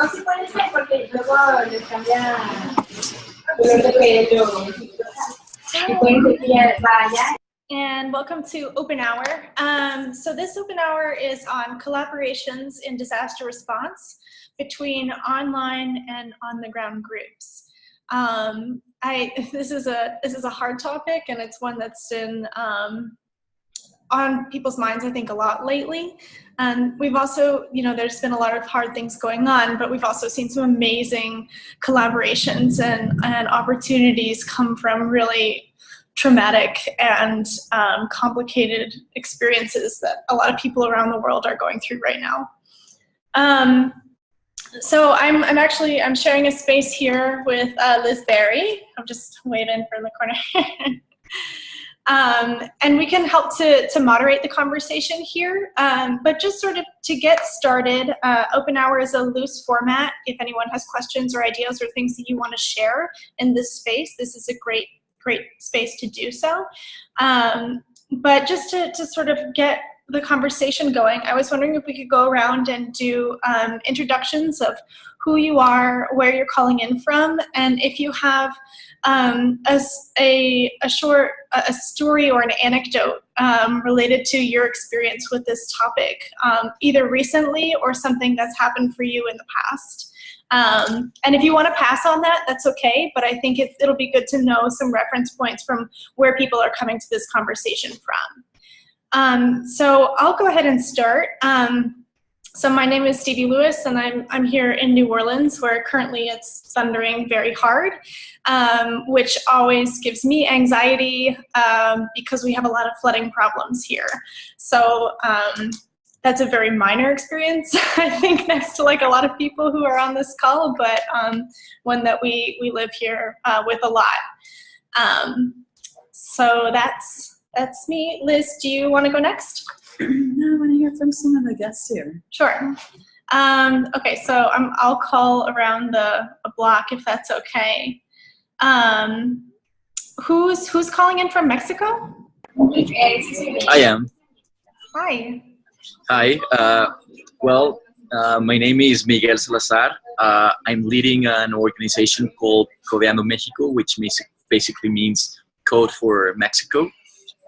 sí puede ser porque luego les cambia color de pelo. Y pueden ser que ya vaya. And welcome to OpenHour. So this OpenHour is on collaborations in disaster response between online and on-the-ground groups. This is a hard topic, and it's one that's been on people's minds, I think, a lot lately. And we've also, there's been a lot of hard things going on, but we've also seen some amazing collaborations and opportunities come from really traumatic and complicated experiences that a lot of people around the world are going through right now. So I'm sharing a space here with Liz Berry. I'm just waving from the corner. And we can help to moderate the conversation here, but just sort of to get started, OpenHour is a loose format. If anyone has questions or ideas or things that you want to share in this space, this is a great space to do so. But just to sort of get the conversation going, I was wondering if we could go around and do introductions of who you are, where you're calling in from, and if you have a short story or an anecdote related to your experience with this topic, either recently or something that's happened for you in the past. And if you want to pass on that, that's okay, but I think it'll be good to know some reference points from where people are coming to this conversation from. So I'll go ahead and start. So my name is Stevie Lewis, and I'm here in New Orleans, where currently it's thundering very hard, which always gives me anxiety because we have a lot of flooding problems here. So that's a very minor experience, I think, next to like a lot of people who are on this call, but one that we live here with a lot. So that's me. Liz, do you want to go next? No, I want to hear from some of the guests here. Sure. Okay, so I'll call around a block if that's okay. Who's calling in from Mexico? I am. Hi. Hi. My name is Miguel Salazar. I'm leading an organization called Codeando Mexico, which basically means Code for Mexico.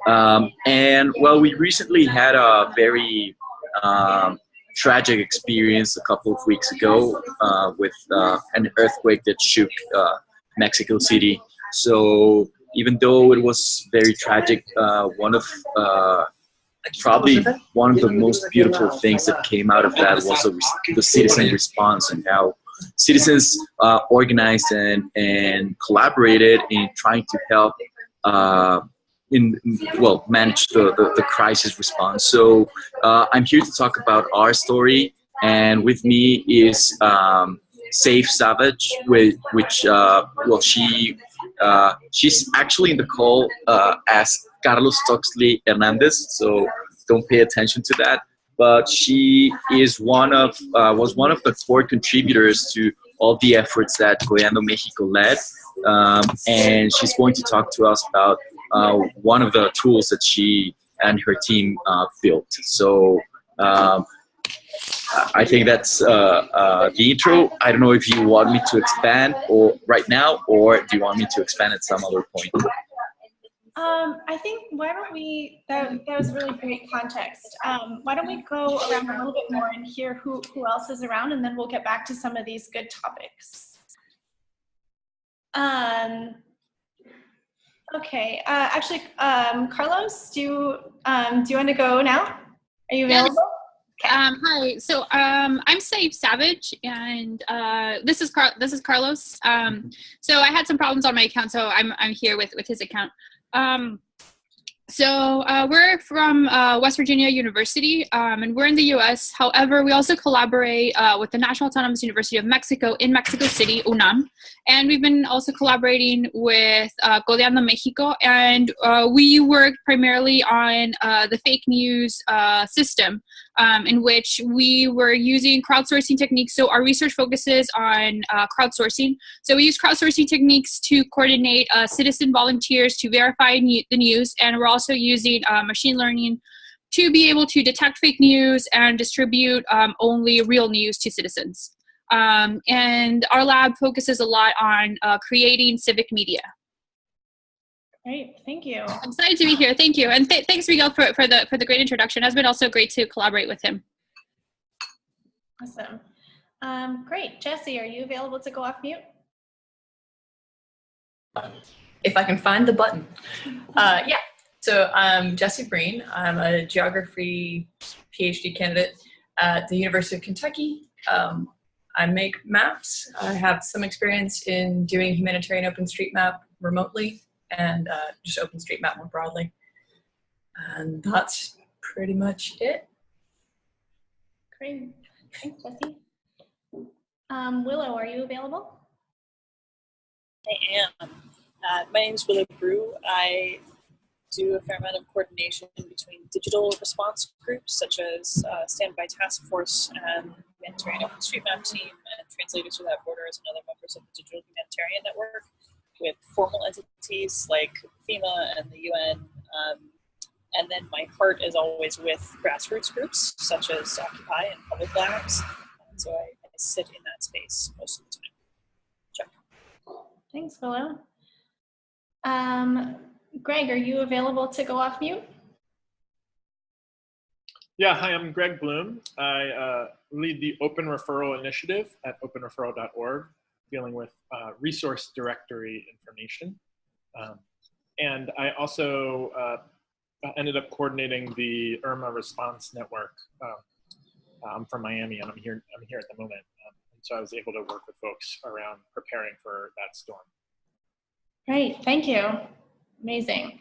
We recently had a very tragic experience a couple of weeks ago with an earthquake that shook Mexico City. So even though it was very tragic, probably one of the most beautiful things that came out of that was the citizen response and how citizens organized and collaborated in trying to help manage the crisis response. So I'm here to talk about our story, and with me is Safe Savage, she's actually in the call as Carlos Toxley Hernandez, so don't pay attention to that. But she is was one of the core contributors to all the efforts that Codeando Mexico led, and she's going to talk to us about one of the tools that she and her team built. So I think that's the intro. I don't know if you want me to expand right now, or do you want me to expand at some other point? I think, why don't we, that was really great context. Why don't we go around a little bit more and hear who else is around, and then we'll get back to some of these good topics. Okay, actually, Carlos, do you want to go now? Are you available? Yes. Hi. So I'm Safe Savage, and this is Carlos. So I had some problems on my account, so I'm here with his account. So we're from West Virginia University, and we're in the U.S. However, we also collaborate with the National Autonomous University of Mexico in Mexico City, UNAM. And we've been also collaborating with Codeando Mexico, and we work primarily on the fake news system, in which we were using crowdsourcing techniques. So our research focuses on crowdsourcing. So we use crowdsourcing techniques to coordinate citizen volunteers to verify the news, and we're also using machine learning to be able to detect fake news and distribute only real news to citizens. And our lab focuses a lot on creating civic media. Great, thank you. I'm excited to be here. Thank you, and thanks, Miguel, for the great introduction. It has been also great to collaborate with him. Awesome. Great, Jesse, are you available to go off mute? If I can find the button. Yeah, so I'm Jesse Breen. I'm a geography PhD candidate at the University of Kentucky. I make maps. I have some experience in doing humanitarian OpenStreetMap remotely and just OpenStreetMap more broadly. And that's pretty much it. Great, thanks, Jesse. Willow, are you available? I am. My name is Willow Brew. I do a fair amount of coordination between digital response groups such as Standby Task Force and Humanitarian OpenStreetMap team and Translators Without Borders and other members of the Digital Humanitarian Network with formal entities like FEMA and the UN. And then my heart is always with grassroots groups such as Occupy and Public Labs. And so I sit in that space most of the time. Check. Thanks, Willow. Greg, are you available to go off mute? Yeah, hi, I'm Greg Bloom. I lead the Open Referral Initiative at openreferral.org, dealing with resource directory information. And I also ended up coordinating the Irma Response Network. I'm from Miami, and I'm here at the moment. And so I was able to work with folks around preparing for that storm. Great, thank you. Amazing.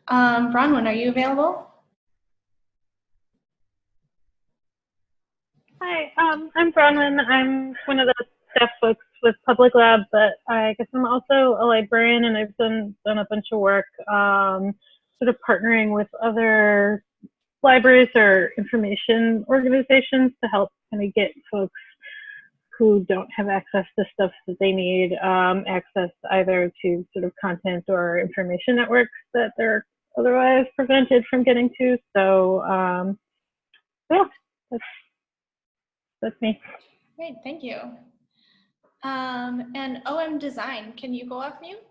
Bronwyn, are you available? Hi, I'm Bronwyn. I'm one of the staff folks with Public Lab, but I guess I'm also a librarian, and I've done a bunch of work sort of partnering with other libraries or information organizations to help kind of get folks who don't have access to stuff that they need access either to sort of content or information networks that they're otherwise prevented from getting to. So yeah, that's me. Great, thank you. And OM Design, can you go off mute?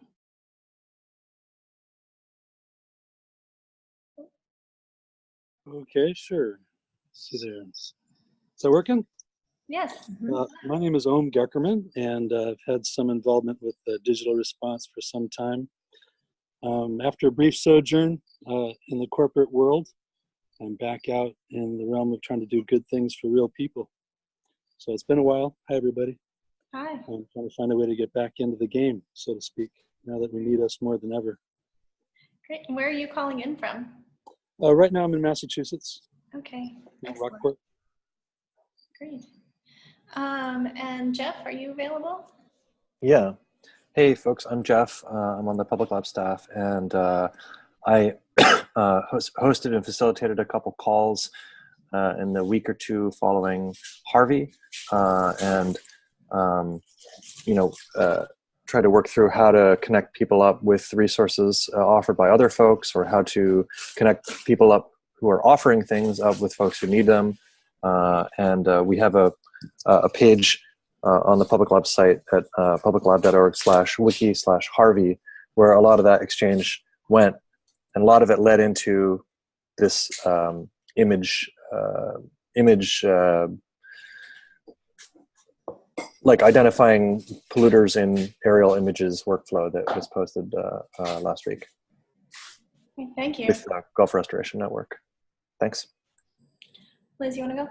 Okay, sure. Let's see there. Is that working? Yes. My name is Ohm Geckerman, and I've had some involvement with digital response for some time. After a brief sojourn in the corporate world, I'm back out in the realm of trying to do good things for real people. So it's been a while. Hi, everybody. Hi. I'm trying to find a way to get back into the game, so to speak, now that we need us more than ever. Great. And where are you calling in from? Right now I'm in Massachusetts. Okay. In Excellent. Rockport. Great. And Jeff, are you available? Yeah. Hey, folks, I'm Jeff. I'm on the Public Lab staff, and I hosted and facilitated a couple calls in the week or two following Harvey, and try to work through how to connect people up with resources offered by other folks, or how to connect people up who are offering things up with folks who need them. And we have a page on the Public Lab site at publiclab.org/wiki/Harvey, where a lot of that exchange went, and a lot of it led into this image like identifying polluters in aerial images workflow that was posted last week. Okay, thank you. With Gulf Restoration Network. Thanks. Liz, you want to go?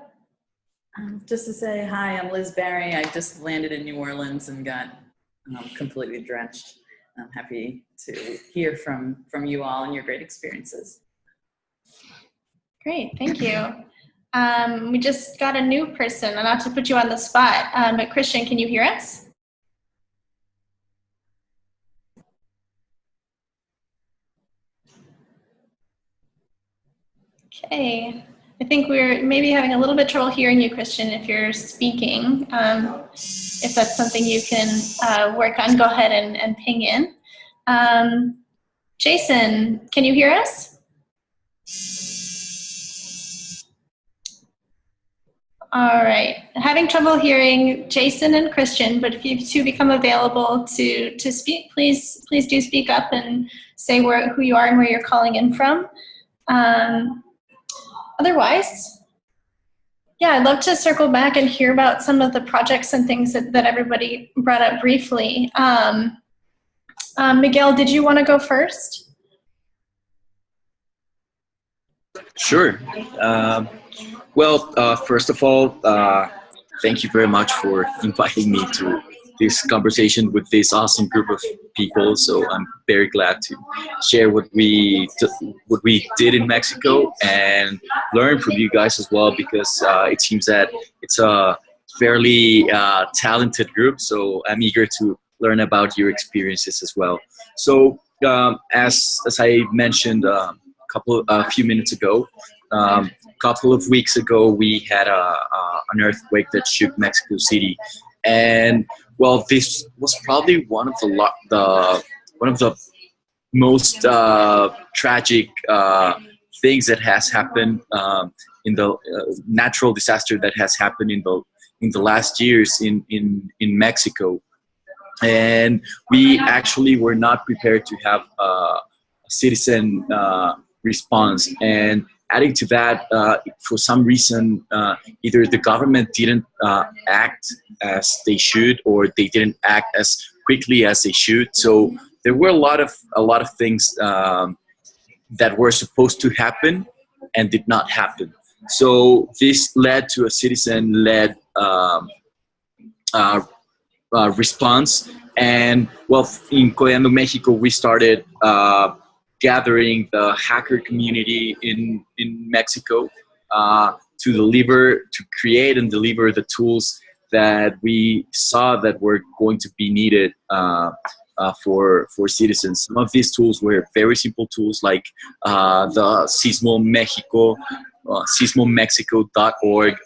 Just to say hi, I'm Liz Barry. I just landed in New Orleans and got completely drenched. I'm happy to hear from you all and your great experiences. Great, thank you. We just got a new person, not to put you on the spot, but Christian, can you hear us? Okay, I think we're maybe having a little bit trouble hearing you, Christian, if you're speaking. If that's something you can work on, go ahead and ping in. Jason, can you hear us? All right. Having trouble hearing Jason and Christian, but if you two become available to speak, please do speak up and say who you are and where you're calling in from. Otherwise, yeah, I'd love to circle back and hear about some of the projects and things that everybody brought up briefly. Miguel, did you want to go first? Sure. First of all, thank you very much for inviting me to this conversation with this awesome group of people. So I'm very glad to share what we did in Mexico and learn from you guys as well, because it seems that it's a fairly talented group. So I'm eager to learn about your experiences as well. So as I mentioned a few minutes ago, couple of weeks ago, we had an earthquake that shook Mexico City, and well, this was probably one of the most tragic things that has happened in the natural disaster that has happened in the last years in Mexico, and we actually were not prepared to have a citizen response. And adding to that, for some reason, either the government didn't act as they should, or they didn't act as quickly as they should. So there were a lot of things that were supposed to happen and did not happen. So this led to a citizen-led response. And well, in Codeando, Mexico, we started gathering the hacker community in Mexico to create and deliver the tools that we saw that were going to be needed for citizens. Some of these tools were very simple tools, like the sismomexico.org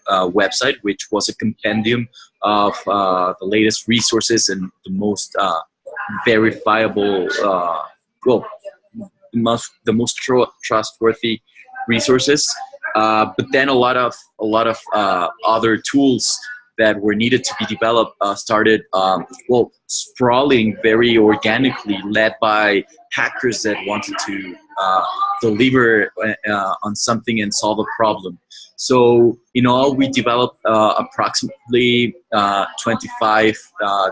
website, which was a compendium of the latest resources and the most verifiable, the most trustworthy resources. But then a lot of other tools that were needed to be developed started sprawling very organically, led by hackers that wanted to deliver on something and solve a problem. So in all, we developed approximately 25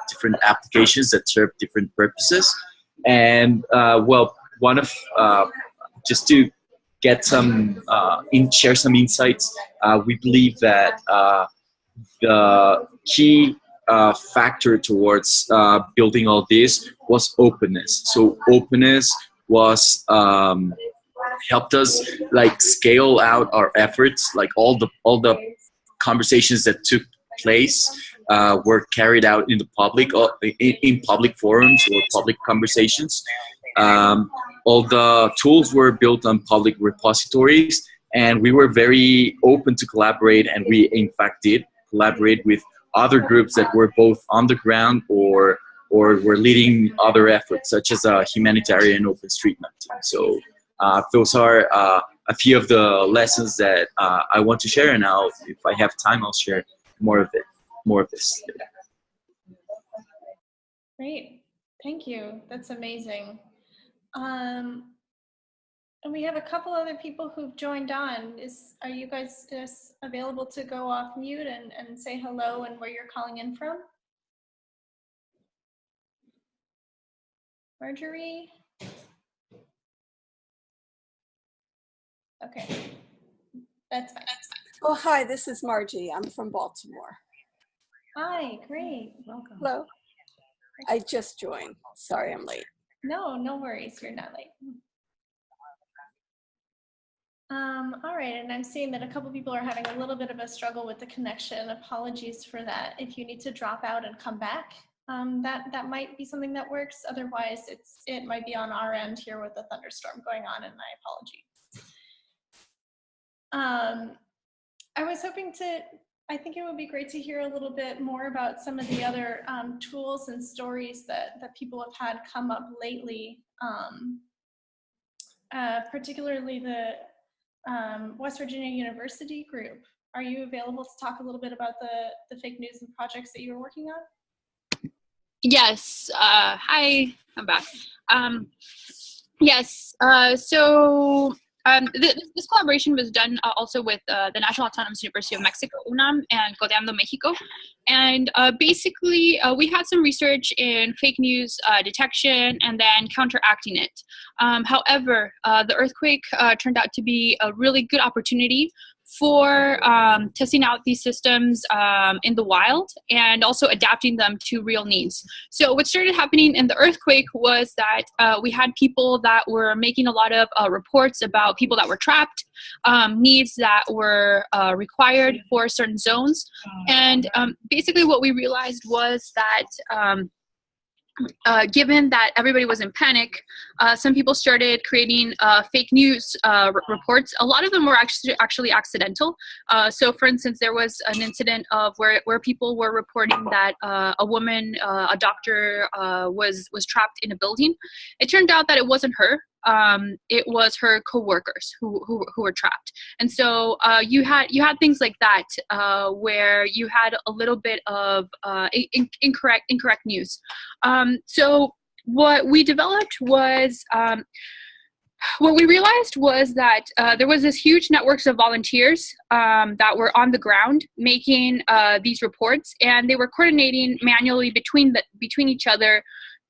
different applications that serve different purposes. And one of just to get share some insights, we believe that the key factor towards building all this was openness. So openness was helped us scale out our efforts. Like all the conversations that took place were carried out in the public, in public forums or public conversations. All the tools were built on public repositories, and we were very open to collaborate, and we in fact did collaborate with other groups that were both on the ground or were leading other efforts, such as a humanitarian OpenStreetMap team. So those are a few of the lessons that I want to share, and if I have time, I'll share more of this. Great, thank you. That's amazing. And we have a couple other people who've joined on. Are you guys just available to go off mute and say hello and where you're calling in from? Marjorie? Okay, that's fine. Oh, hi, this is Margie. I'm from Baltimore. Hi, great, welcome. Hello. I just joined. Sorry, I'm late. No worries, you're not late. All right, and I'm seeing that a couple people are having a little bit of a struggle with the connection. Apologies for that. If you need to drop out and come back, that might be something that works. Otherwise, it might be on our end here with the thunderstorm going on, and my apologies. I was hoping I think it would be great to hear a little bit more about some of the other tools and stories that people have had come up lately, particularly the West Virginia University group. are you available to talk a little bit about the fake news and projects that you were working on? Yes. Hi, I'm back. Yes. This collaboration was done also with the National Autonomous University of Mexico, UNAM, and Codeando Mexico. And basically, we had some research in fake news detection and then counteracting it. However, the earthquake turned out to be a really good opportunity for testing out these systems in the wild and also adapting them to real needs. So what started happening in the earthquake was that we had people that were making a lot of reports about people that were trapped, needs that were required for certain zones. And basically what we realized was that given that everybody was in panic, some people started creating fake news reports. A lot of them were actually accidental. So for instance, there was an incident of where people were reporting that a woman, a doctor, was trapped in a building. It turned out that it wasn't her. It was her coworkers who were trapped. And so you had things like that where you had a little bit of incorrect news. So what we developed was what we realized was that there was this huge networks of volunteers that were on the ground making these reports, and they were coordinating manually between each other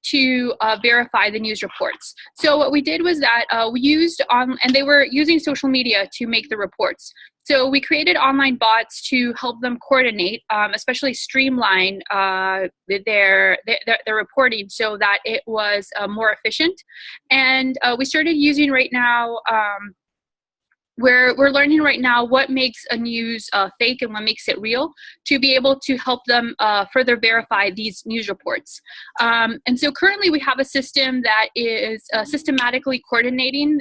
to verify the news reports. So what we did was that we used and they were using social media to make the reports. So we created online bots to help them coordinate, especially streamline their reporting so that it was more efficient. And we started using right now, we're learning right now what makes a news fake and what makes it real to be able to help them further verify these news reports. And so currently we have a system that is systematically coordinating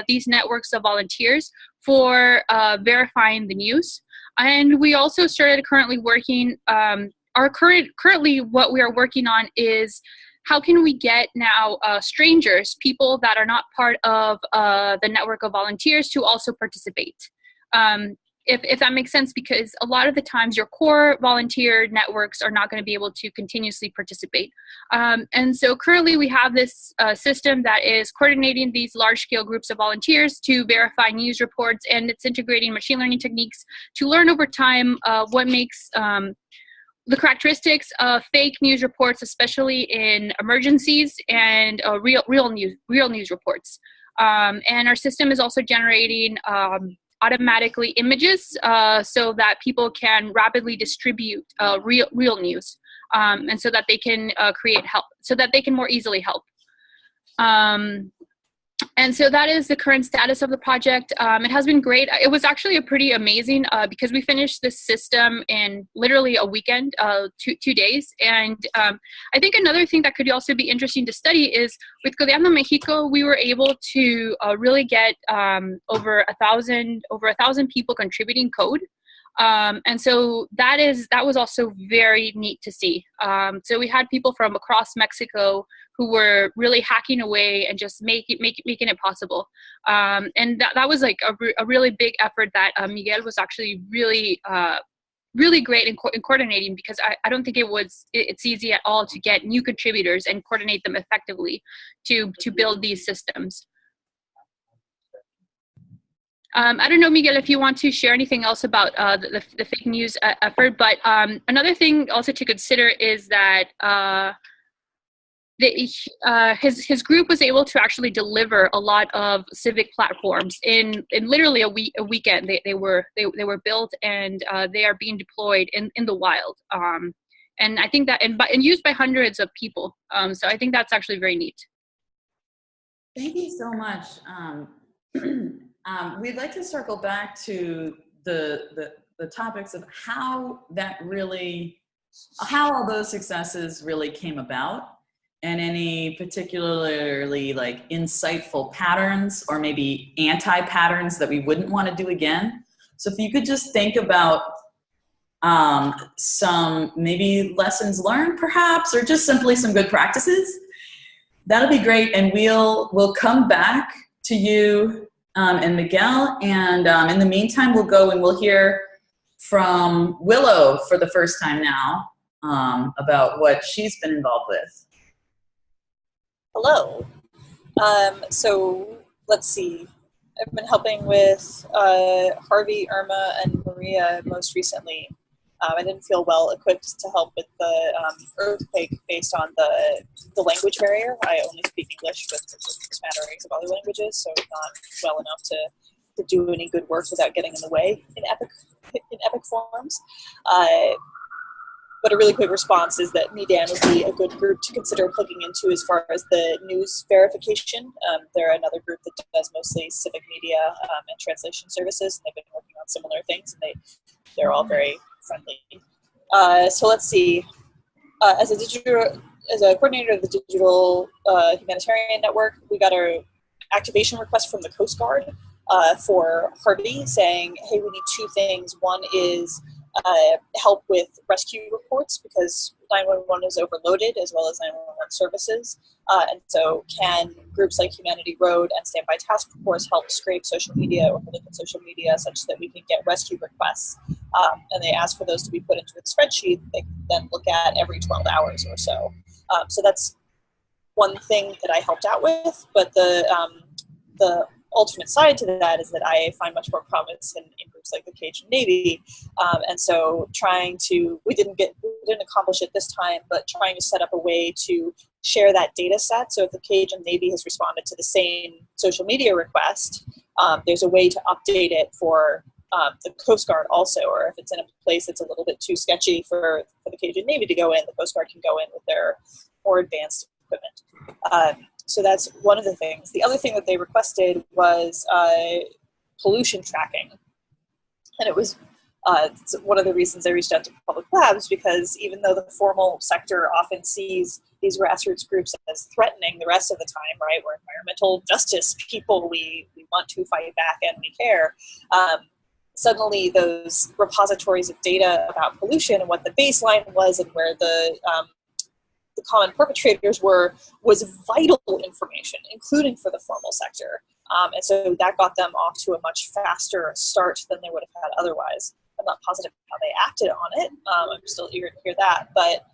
these networks of volunteers for verifying the news. And we also started currently working, currently what we are working on is how can we get now strangers, people that are not part of the network of volunteers, to also participate? If that makes sense, because a lot of the times your core volunteer networks are not going to be able to continuously participate. And so currently we have this system that is coordinating these large-scale groups of volunteers to verify news reports, and it's integrating machine learning techniques to learn over time what makes the characteristics of fake news reports, especially in emergencies, and real news reports. And our system is also generating automatically images so that people can rapidly distribute real news, and so that they can create help, so that they can more easily help. And so that is the current status of the project. It has been great. It was actually a pretty amazing because we finished this system in literally a weekend, 2 days. And I think another thing that could also be interesting to study is with Codeando Mexico, we were able to really get over 1,000 people contributing code. And so that was also very neat to see. So we had people from across Mexico who were really hacking away and just making it possible. And that was like a really big effort that Miguel was actually really great in coordinating, because I don't think it's easy at all to get new contributors and coordinate them effectively to build these systems. I don't know, Miguel, if you want to share anything else about the fake news effort, but another thing also to consider is that his group was able to actually deliver a lot of civic platforms in literally a weekend. They were built, and they are being deployed in the wild. And I think that and used by hundreds of people. So I think that's actually very neat. Thank you so much. We'd like to circle back to the topics of how all those successes really came about, and any particularly like insightful patterns or maybe anti-patterns that we wouldn't want to do again. So if you could just think about some maybe lessons learned perhaps, or just simply some good practices, that'll be great. And we'll come back to you and Miguel, and in the meantime we'll go and we'll hear from Willow for the first time now about what she's been involved with. Hello. So let's see. I've been helping with Harvey, Irma, and Maria most recently. I didn't feel well equipped to help with the earthquake based on the language barrier. I only speak English with smatterings of other languages, so not well enough to do any good work without getting in the way in epic forms. But a really quick response is that MEDAN would be a good group to consider plugging into as far as the news verification. They're another group that does mostly civic media and translation services, and they've been working on similar things, and they're all very friendly. So let's see. As a coordinator of the Digital Humanitarian Network, we got our activation request from the Coast Guard for Harvey saying, hey, we need two things. One is help with rescue reports because 911 is overloaded as well as 911 services. And so can groups like Humanity Road and Standby Task Force help scrape social media or look at social media such that we can get rescue requests? And they ask for those to be put into a spreadsheet they can then look at every 12 hours or so. So that's one thing that I helped out with, but the alternate side to that is that I find much more promise in groups like the Cajun Navy, and so we didn't accomplish it this time, but trying to set up a way to share that data set. So if the Cajun Navy has responded to the same social media request, there's a way to update it for the Coast Guard also, or if it's in a place that's a little bit too sketchy for the Cajun Navy to go in, the Coast Guard can go in with their more advanced equipment. So that's one of the things. The other thing that they requested was pollution tracking. And it was one of the reasons I reached out to public labs, because even though the formal sector often sees these grassroots groups as threatening the rest of the time, right? We're environmental justice people, we want to fight back and we care. Suddenly those repositories of data about pollution and what the baseline was and where the common perpetrators was vital information, including for the formal sector. And so that got them off to a much faster start than they would have had otherwise. I'm not positive how they acted on it. I'm still eager to hear that. But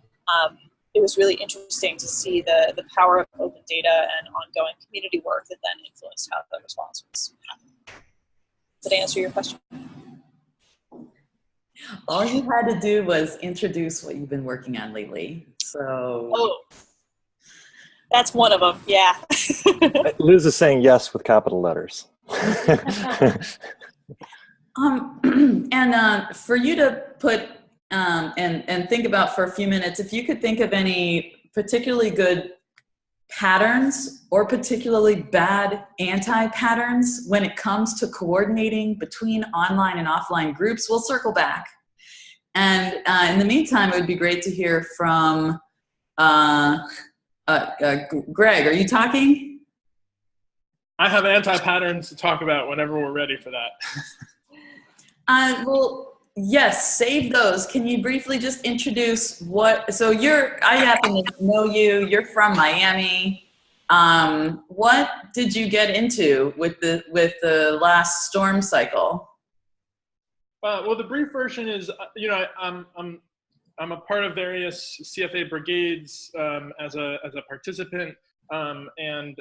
it was really interesting to see the power of open data and ongoing community work that then influenced how the response was happening. Did I answer your question? All you had to do was introduce what you've been working on lately. So. Oh, that's one of them. Yeah. Liz is saying yes with capital letters. And for you to put and think about for a few minutes, if you could think of any particularly good patterns or particularly bad anti-patterns when it comes to coordinating between online and offline groups, we'll circle back. And in the meantime, it would be great to hear from Greg. Are you talking? I have anti-patterns to talk about whenever we're ready for that. Well, yes, save those. Can you briefly just introduce so I happen to know you're from Miami. What did you get into with the last storm cycle? Well, the brief version is, I'm a part of various CFA brigades as a participant and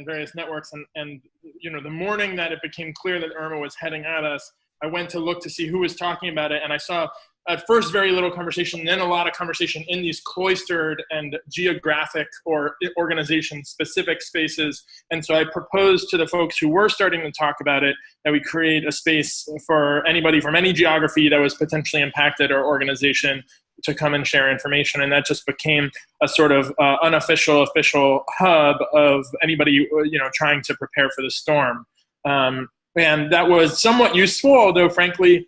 various networks. And the morning that it became clear that Irma was heading at us, I went to look to see who was talking about it, and I saw at first very little conversation, then a lot of conversation in these cloistered and geographic or organization-specific spaces. And so I proposed to the folks who were starting to talk about it that we create a space for anybody from any geography that was potentially impacted or organization to come and share information. And that just became a sort of unofficial, official hub of anybody trying to prepare for the storm. And that was somewhat useful, although frankly,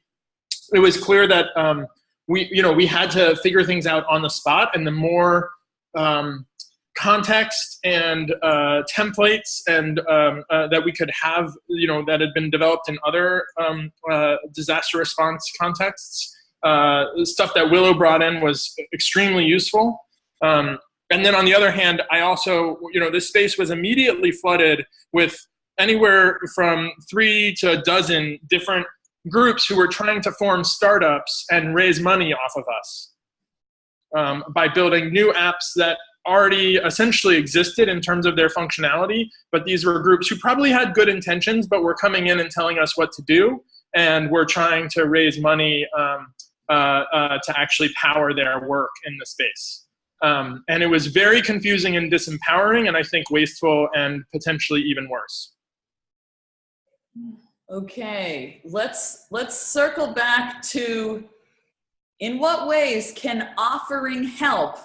it was clear that we had to figure things out on the spot, and the more context and templates and that we could have, that had been developed in other disaster response contexts, stuff that Willow brought in was extremely useful. And then on the other hand, I also, this space was immediately flooded with anywhere from 3 to a dozen different groups who were trying to form startups and raise money off of us by building new apps that already essentially existed in terms of their functionality, but these were groups who probably had good intentions, but were coming in and telling us what to do, and were trying to raise money to actually power their work in the space. And it was very confusing and disempowering, and I think wasteful and potentially even worse. Okay, let's circle back to, in what ways can offering help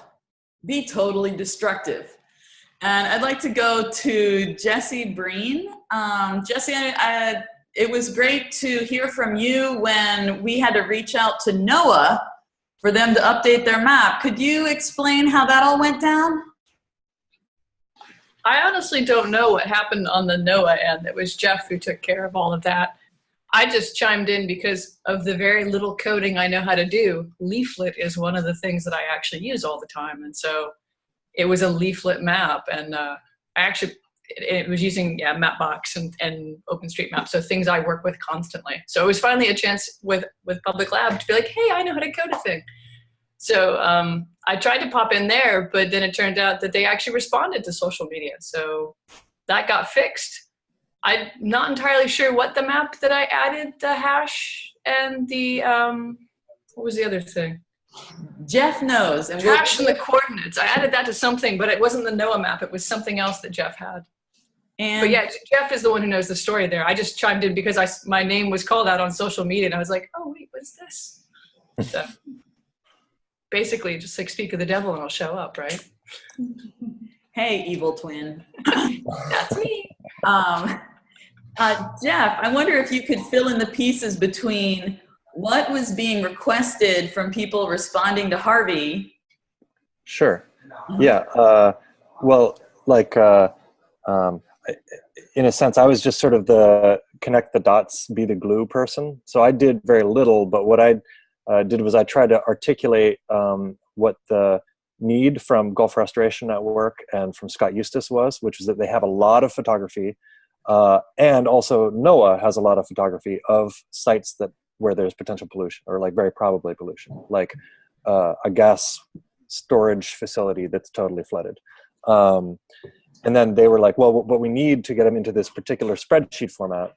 be totally destructive? And I'd like to go to Jessie Breen. Jessie, it was great to hear from you when we had to reach out to NOAA for them to update their map. Could you explain how that all went down? I honestly don't know what happened on the NOAA end. It was Jeff who took care of all of that. I just chimed in because of the very little coding I know how to do. Leaflet is one of the things that I actually use all the time. And so it was a leaflet map. And it was using Mapbox and OpenStreetMap, so things I work with constantly. So it was finally a chance with Public Lab to be like, hey, I know how to code a thing. So I tried to pop in there, but then it turned out that they actually responded to social media. So that got fixed. I'm not entirely sure what the map that I added, the hash and the, what was the other thing? Jeff knows. And hash and the coordinates. I added that to something, but it wasn't the NOAA map. It was something else that Jeff had. But yeah, Jeff is the one who knows the story there. I just chimed in because my name was called out on social media, and I was like, oh, wait, what is this? So basically, just like speak of the devil and I'll show up, right? Hey, evil twin. That's me. Jeff, I wonder if you could fill in the pieces between what was being requested from people responding to Harvey. Sure. Yeah. Well, like, in a sense, I was just sort of the connect the dots, be the glue person. So I did very little, but what I did was I tried to articulate what the need from Gulf Restoration Network and from Scott Eustace was, which is that they have a lot of photography, and also NOAA has a lot of photography of sites where there's potential pollution, or like very probably pollution, like a gas storage facility that's totally flooded. And then they were like, well, what we need to get them into this particular spreadsheet format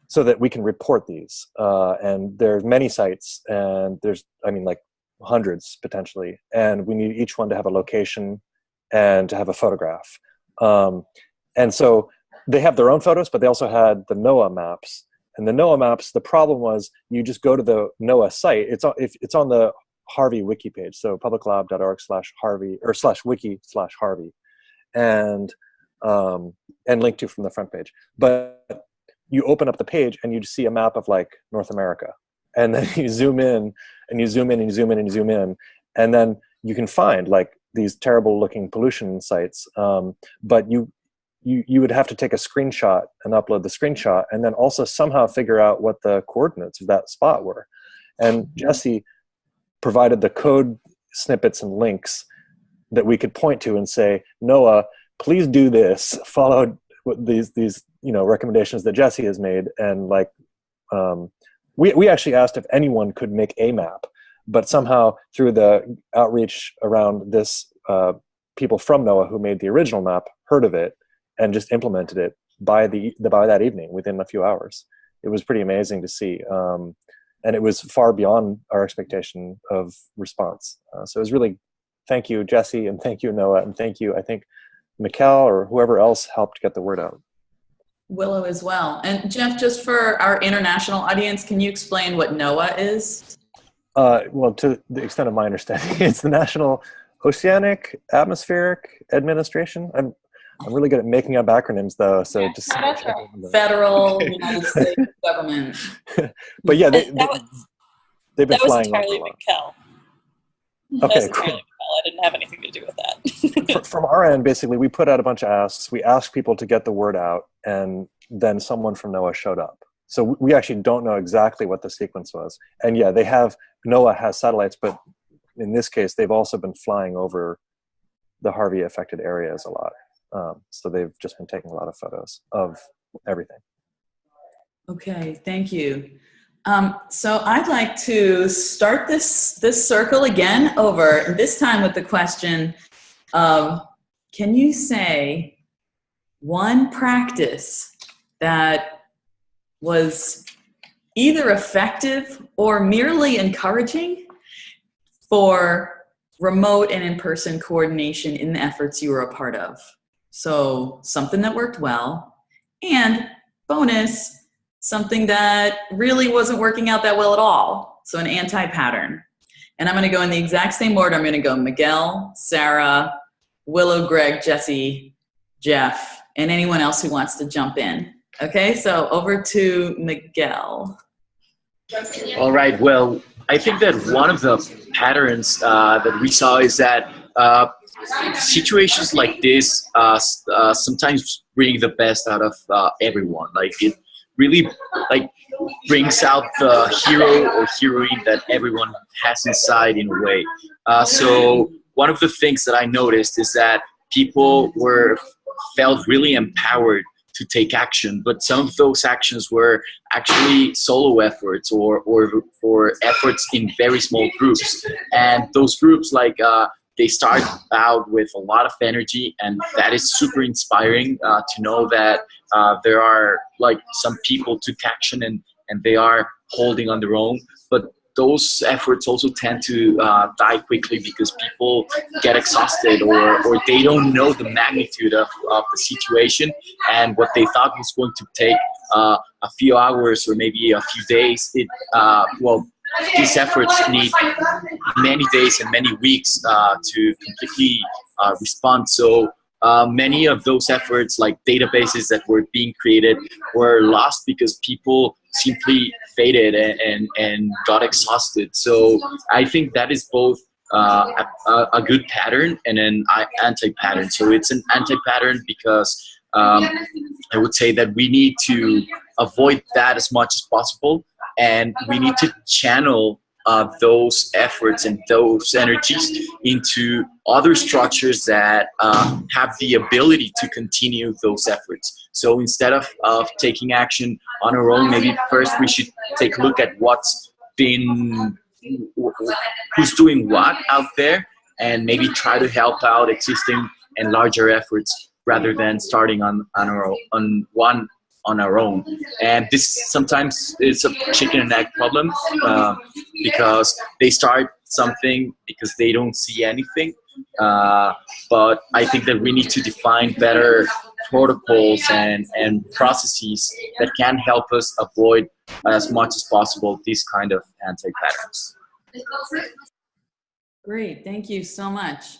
so that we can report these. And there's many sites, and there's, I mean, like hundreds potentially. And we need each one to have a location and to have a photograph. And so they have their own photos, but they also had the NOAA maps. And the NOAA maps, the problem was you just go to the NOAA site. It's on the Harvey wiki page. So publiclab.org/Harvey or /wiki/Harvey. And link to from the front page. But you open up the page and you just see a map of like North America. And then you zoom in and you zoom in and you zoom in and you zoom in. And then you can find like these terrible looking pollution sites. But you would have to take a screenshot and upload the screenshot and then also somehow figure out what the coordinates of that spot were. And Jessie provided the code snippets and links that we could point to and say, NOAA, please do this, follow these recommendations that Jessie has made. And like, we actually asked if anyone could make a map, but somehow through the outreach around this, people from NOAA who made the original map heard of it and just implemented it by that evening within a few hours. It was pretty amazing to see. And it was far beyond our expectation of response. So it was really, thank you, Jessie, and thank you, NOAA, and thank you, I think, Mikkel or whoever else helped get the word out. Willow as well. And Jeff, just for our international audience, can you explain what NOAA is? Well, to the extent of my understanding, it's the National Oceanic Atmospheric Administration. I'm really good at making up acronyms, though, so just that's right. Federal United States government. But yeah, they've been that flying. That was entirely Mikkel. Okay, cool. I didn't have anything to do with that. From our end, basically, we put out a bunch of asks. We asked people to get the word out, and then someone from NOAA showed up. So we actually don't know exactly what the sequence was. And yeah, NOAA has satellites, but in this case, they've also been flying over the Harvey affected areas a lot. So they've just been taking a lot of photos of everything. Okay, thank you. So I'd like to start this circle again over, this time with the question of, can you say one practice that was either effective or merely encouraging for remote and in-person coordination in the efforts you were a part of? So something that worked well, and bonus, something that really wasn't working out that well at all. So an anti-pattern. And I'm going to go in the exact same order. I'm going to go Miguel, Sarah, Willow, Greg, Jesse, Jeff, and anyone else who wants to jump in. Okay, so over to Miguel. All right. Well, I think that one of the patterns that we saw is that situations like this sometimes bring the best out of everyone. Like it really brings out the hero or heroine that everyone has inside in a way. So one of the things that I noticed is that people felt really empowered to take action, but some of those actions were actually solo efforts or efforts in very small groups. And those groups, they start out with a lot of energy, and that is super inspiring to know that there are some people took action and they are holding on their own. But those efforts also tend to die quickly because people get exhausted or they don't know the magnitude of the situation, and what they thought was going to take a few hours or maybe a few days, these efforts need many days and many weeks to completely respond. So many of those efforts, like databases that were being created, were lost because people simply faded and got exhausted. So I think that is both a good pattern and an anti-pattern. So it's an anti-pattern because I would say that we need to avoid that as much as possible, and we need to channel those efforts and those energies into other structures that have the ability to continue those efforts. So instead of taking action on our own, maybe first we should take a look at who's doing what out there, and maybe try to help out existing and larger efforts rather than starting on our own. And this sometimes is a chicken and egg problem because they start something because they don't see anything. But I think that we need to define better protocols and processes that can help us avoid as much as possible these kind of anti-patterns. Great, thank you so much.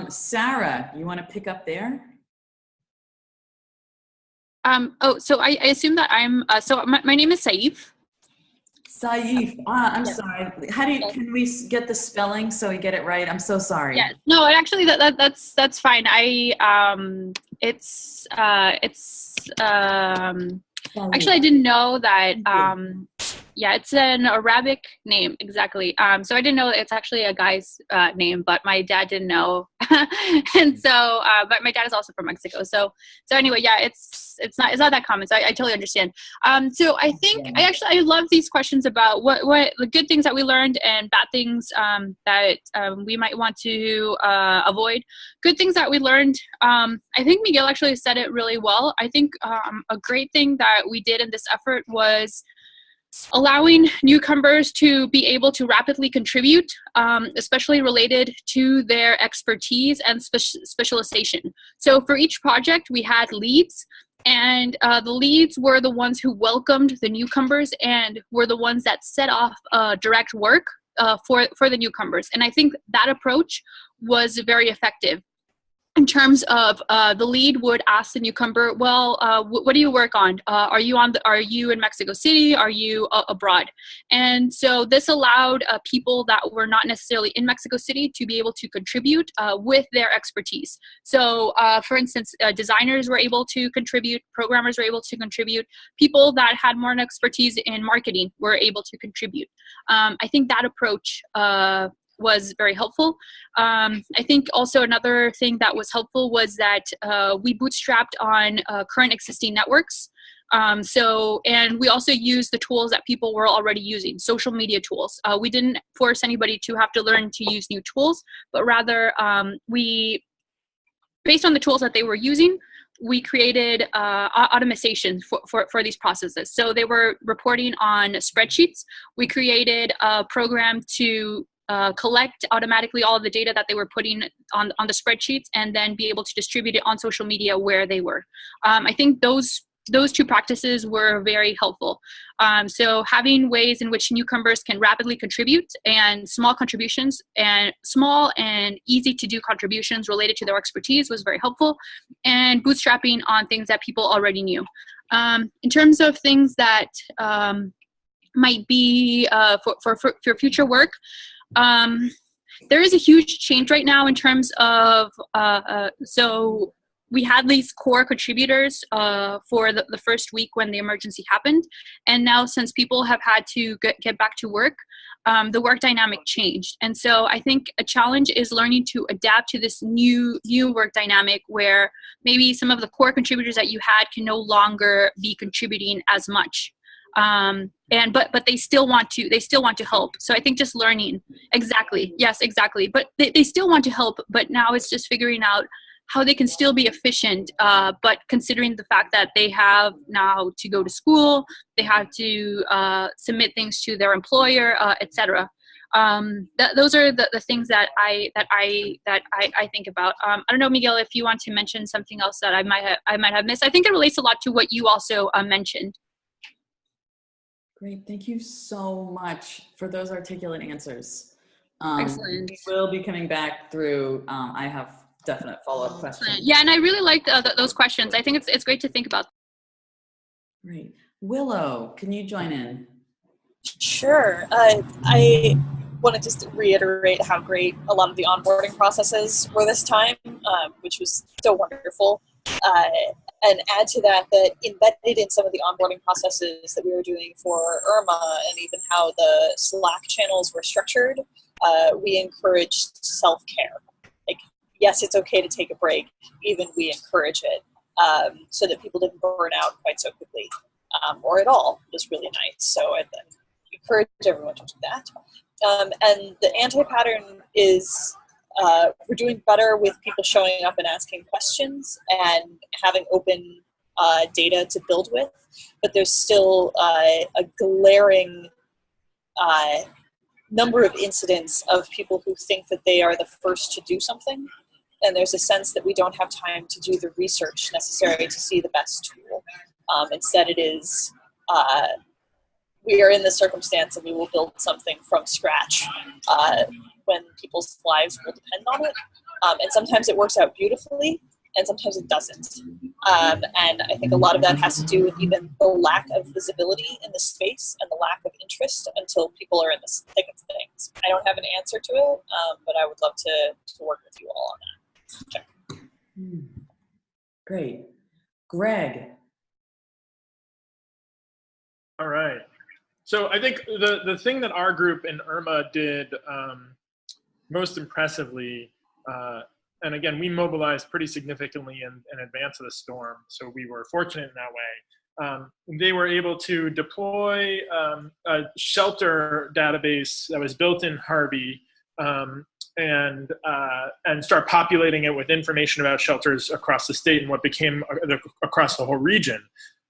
Sarah, you want to pick up there? So I assume that I'm, so my name is Saif. Saif, I'm sorry. Can we get the spelling so we get it right? I'm so sorry. Yeah, no, actually that's fine. Actually I didn't know that, yeah, it's an Arabic name, exactly. So I didn't know it's actually a guy's name, but my dad didn't know. And so, but my dad is also from Mexico. So anyway, yeah, it's not that common. So I totally understand. So I think I love these questions about what the good things that we learned and bad things that we might want to avoid. Good things that we learned. I think Miguel actually said it really well. I think a great thing that we did in this effort was allowing newcomers to be able to rapidly contribute, especially related to their expertise and specialization. So for each project, we had leads, and the leads were the ones who welcomed the newcomers and were the ones that set off direct work for the newcomers. And I think that approach was very effective. In terms of the lead would ask the newcomer, well, what do you work on? Are you in Mexico City? Are you abroad? And so this allowed people that were not necessarily in Mexico City to be able to contribute with their expertise. So for instance, designers were able to contribute, programmers were able to contribute, people that had more expertise in marketing were able to contribute. I think that approach was very helpful. I think also another thing that was helpful was that we bootstrapped on current existing networks. And we also use the tools that people were already using, social media tools. We didn't force anybody to have to learn to use new tools, but rather based on the tools that they were using, we created automation for these processes. So they were reporting on spreadsheets. We created a program to collect automatically all of the data that they were putting on the spreadsheets and then be able to distribute it on social media where they were. I think those two practices were very helpful. So having ways in which newcomers can rapidly contribute and small contributions and small and easy to do contributions related to their expertise was very helpful, and bootstrapping on things that people already knew. In terms of things that might be for future work, there is a huge change right now in terms of, so we had these core contributors for the first week when the emergency happened. And now since people have had to get back to work, the work dynamic changed. And so I think a challenge is learning to adapt to this new work dynamic where maybe some of the core contributors that you had can no longer be contributing as much. But they still want to help. So I think just learning, exactly. Yes, exactly. But they still want to help, but now it's just figuring out how they can still be efficient, but considering the fact that they have now to go to school, they have to submit things to their employer, etc. Those are the things that I think about. I don't know, Miguel, if you want to mention something else that I might have missed. I think it relates a lot to what you also mentioned. Great, thank you so much for those articulate answers. Excellent. We will be coming back through. I have definite follow-up questions. Yeah, and I really liked those questions. I think it's great to think about. Great. Willow, can you join in? Sure. I want to just reiterate how great a lot of the onboarding processes were this time, which was so wonderful. And add to that embedded in some of the onboarding processes that we were doing for Irma and even how the Slack channels were structured, we encouraged self-care. Like, yes, it's okay to take a break, even we encourage it, so that people didn't burn out quite so quickly, or at all. It was really nice. So I encourage everyone to do that. And the anti-pattern is, we're doing better with people showing up and asking questions and having open data to build with, but there's still a glaring number of incidents of people who think that they are the first to do something, and there's a sense that we don't have time to do the research necessary to see the best tool. Instead it is, we are in this circumstance and we will build something from scratch when people's lives will depend on it. And sometimes it works out beautifully, and sometimes it doesn't. And I think a lot of that has to do with even the lack of visibility in the space and the lack of interest until people are in the thick of things. I don't have an answer to it, but I would love to work with you all on that. Check. Great. Greg. All right. So I think the thing that our group in Irma did most impressively, and again, we mobilized pretty significantly in advance of the storm, so we were fortunate in that way. They were able to deploy a shelter database that was built in Harvey, and start populating it with information about shelters across the state and what became across the whole region.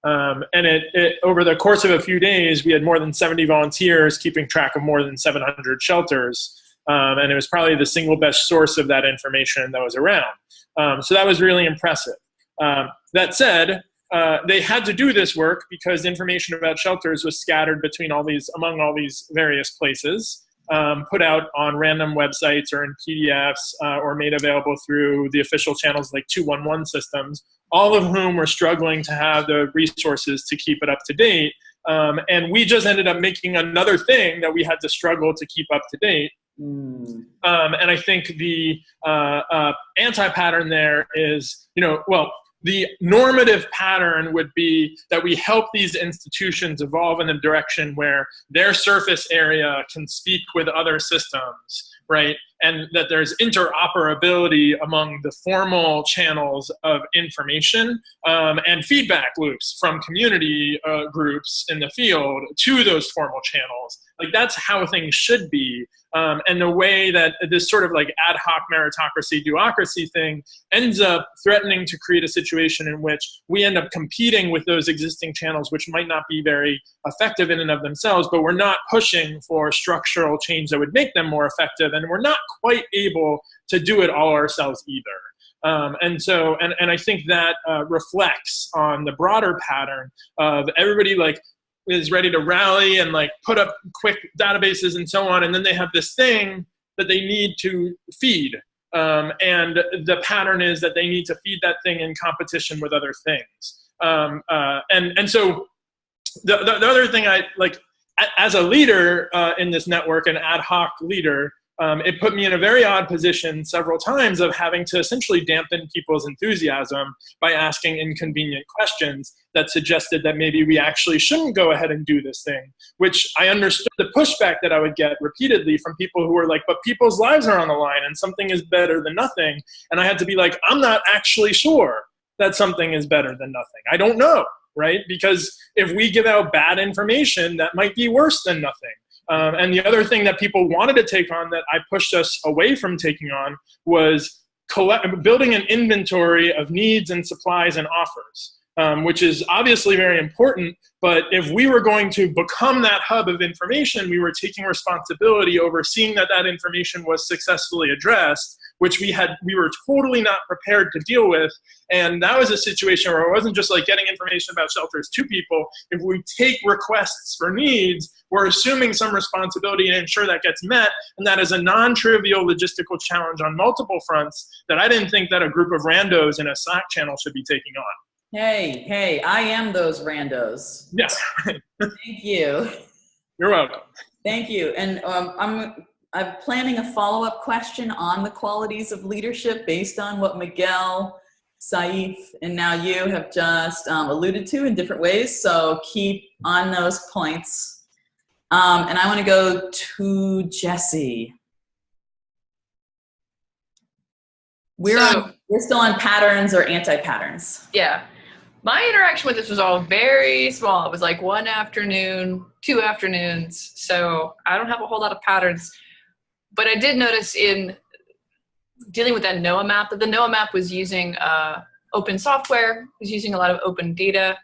And over the course of a few days, we had more than 70 volunteers keeping track of more than 700 shelters. And it was probably the single best source of that information that was around. So that was really impressive. That said, they had to do this work because information about shelters was scattered among all these various places, put out on random websites or in PDFs, or made available through the official channels like 211 systems, all of whom were struggling to have the resources to keep it up to date. And we just ended up making another thing that we had to struggle to keep up to date. And I think the anti-pattern there is, the normative pattern would be that we help these institutions evolve in a direction where their surface area can speak with other systems, right? and that there's interoperability among the formal channels of information and feedback loops from community groups in the field to those formal channels. Like, that's how things should be. And the way that this sort of like ad hoc meritocracy, duocracy thing ends up threatening to create a situation in which we end up competing with those existing channels, which might not be very effective in and of themselves, but we're not pushing for structural change that would make them more effective. And we're not quite able to do it all ourselves either. And I think that reflects on the broader pattern of everybody like is ready to rally and like put up quick databases and so on, and then they have this thing that they need to feed, and the pattern is that they need to feed that thing in competition with other things. And so the other thing I like as a leader in this network, an ad hoc leader, it put me in a very odd position several times of having to essentially dampen people's enthusiasm by asking inconvenient questions that suggested that maybe we actually shouldn't go ahead and do this thing, which I understood the pushback that I would get repeatedly from people who were like, but people's lives are on the line and something is better than nothing. And I had to be like, I'm not actually sure that something is better than nothing. I don't know, right? Because if we give out bad information, that might be worse than nothing. And the other thing that people wanted to take on that I pushed us away from taking on was building an inventory of needs and supplies and offers, which is obviously very important. But if we were going to become that hub of information, we were taking responsibility over seeing that that information was successfully addressed, which we were totally not prepared to deal with. And that was a situation where it wasn't just like getting information about shelters to people. If we take requests for needs, we're assuming some responsibility to ensure that gets met. And that is a non-trivial logistical challenge on multiple fronts that I didn't think that a group of randos in a Slack channel should be taking on. Hey, I am those randos. Yes. Thank you. You're welcome. Thank you. And I'm planning a follow-up question on the qualities of leadership based on what Miguel, Saif, and now you have just alluded to in different ways. So keep on those points. And I want to go to Jesse. We're still on patterns or anti-patterns. Yeah. My interaction with this was all very small. It was like one afternoon, 2 afternoons. So I don't have a whole lot of patterns. But I did notice in dealing with that NOAA map that the NOAA map was using open software, was using a lot of open data,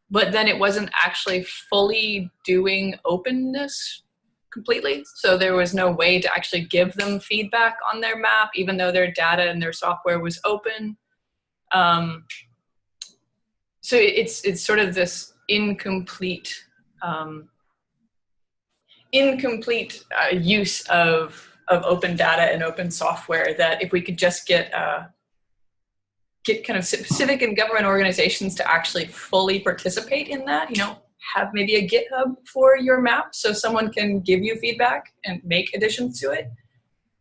but then it wasn't actually fully doing openness completely. So there was no way to actually give them feedback on their map, even though their data and their software was open. So it's sort of this incomplete use of open data and open software, that if we could just get kind of civic and government organizations to actually fully participate in that, you know, have maybe a GitHub for your map so someone can give you feedback and make additions to it,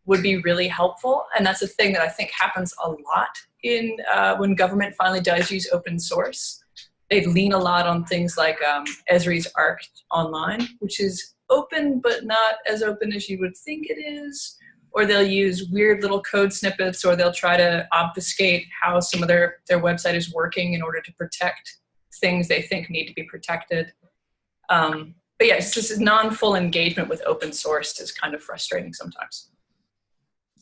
would be really helpful. And that's a thing that I think happens a lot in when government finally does use open source. They lean a lot on things like Esri's Arc Online, which is open but not as open as you would think it is. Or they'll use weird little code snippets, or they'll try to obfuscate how some of their website is working in order to protect things they think need to be protected. But yeah, it's just non-full engagement with open source is kind of frustrating sometimes.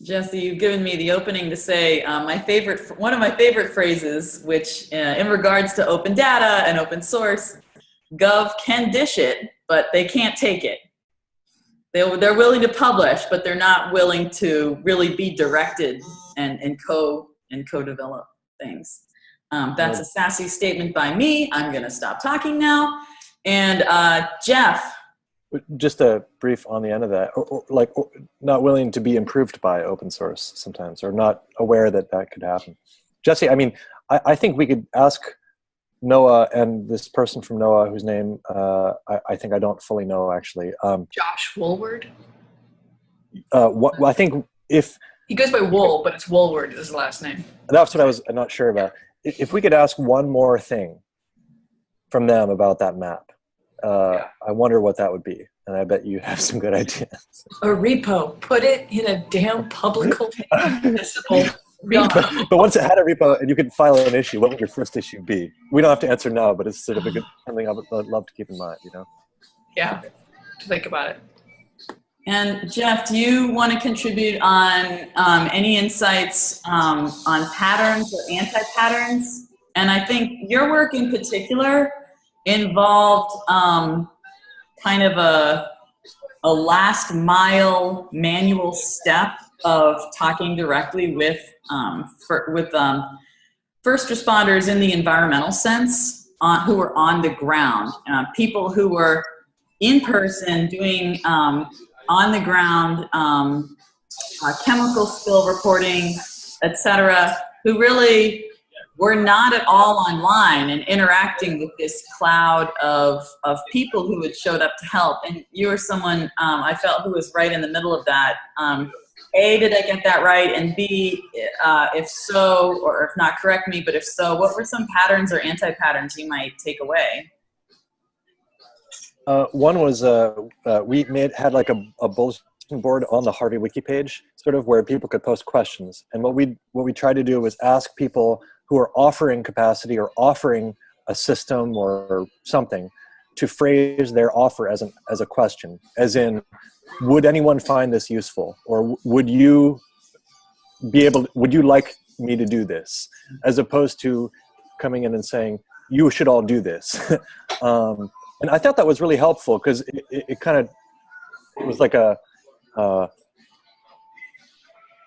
Jesse, you've given me the opening to say one of my favorite phrases, which in regards to open data and open source, Gov can dish it, but they can't take it. They're willing to publish, but they're not willing to really be directed and co-develop things. That's a sassy statement by me. I'm going to stop talking now. And Jeff. Just a brief on the end of that, or not willing to be improved by open source sometimes, or not aware that that could happen. Jesse, I mean, I think we could ask Noah and this person from Noah, whose name I think I don't fully know actually. Josh Woolward? I think if... He goes by Wool, but it's Woolward is his last name. That's what I was not sure about. If we could ask one more thing from them about that map, I wonder what that would be. and I bet you have some good ideas. A repo. Put it in a damn publicly accessible repo. But once it had a repo and you could file an issue, what would your first issue be? We don't have to answer now, but it's sort of a good something I would love to keep in mind, you know? Yeah, to think about it. And Jeff, do you want to contribute on any insights on patterns or anti-patterns? And I think your work in particular involved kind of a last mile manual step of talking directly with first responders in the environmental sense who were on the ground, people who were in person doing on the ground chemical spill reporting, etc., who really were not at all online and interacting with this cloud of people who had showed up to help. And you were someone I felt who was right in the middle of that. A, did I get that right? And B, if so, or if not, correct me, but if so, what were some patterns or anti-patterns you might take away? One was we had like a bulletin board on the Harvey Wiki page, sort of where people could post questions. And what we tried to do was ask people who are offering capacity or offering a system or something to phrase their offer as a question, as in, would anyone find this useful, or would you like me to do this, as opposed to coming in and saying you should all do this. And I thought that was really helpful because it was like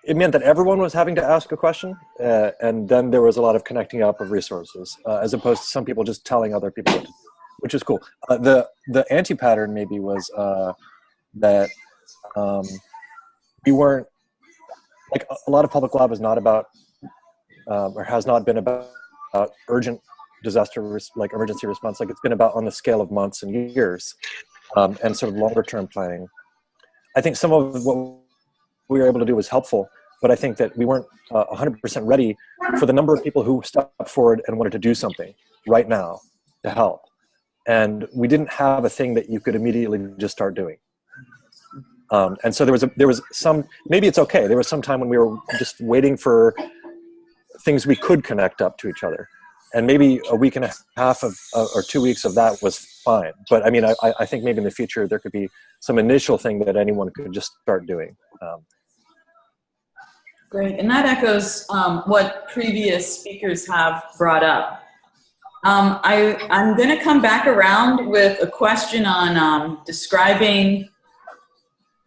it meant that everyone was having to ask a question, and then there was a lot of connecting up of resources, as opposed to some people just telling other people what to do, which is cool. The anti-pattern maybe was that we weren't, like, a lot of public lab is not about, or has not been about urgent disaster, like emergency response. Like, it's been about on the scale of months and years, and sort of longer term planning. I think some of what we were able to do was helpful, but I think that we weren't 100% ready for the number of people who stepped forward and wanted to do something right now to help. And we didn't have a thing that you could immediately just start doing. And so there was some, maybe it's okay, there was some time when we were just waiting for things we could connect up to each other. And maybe a week and a half or 2 weeks of that was fine. But I mean, I think maybe in the future there could be some initial thing that anyone could just start doing. Great, and that echoes what previous speakers have brought up. I'm going to come back around with a question on describing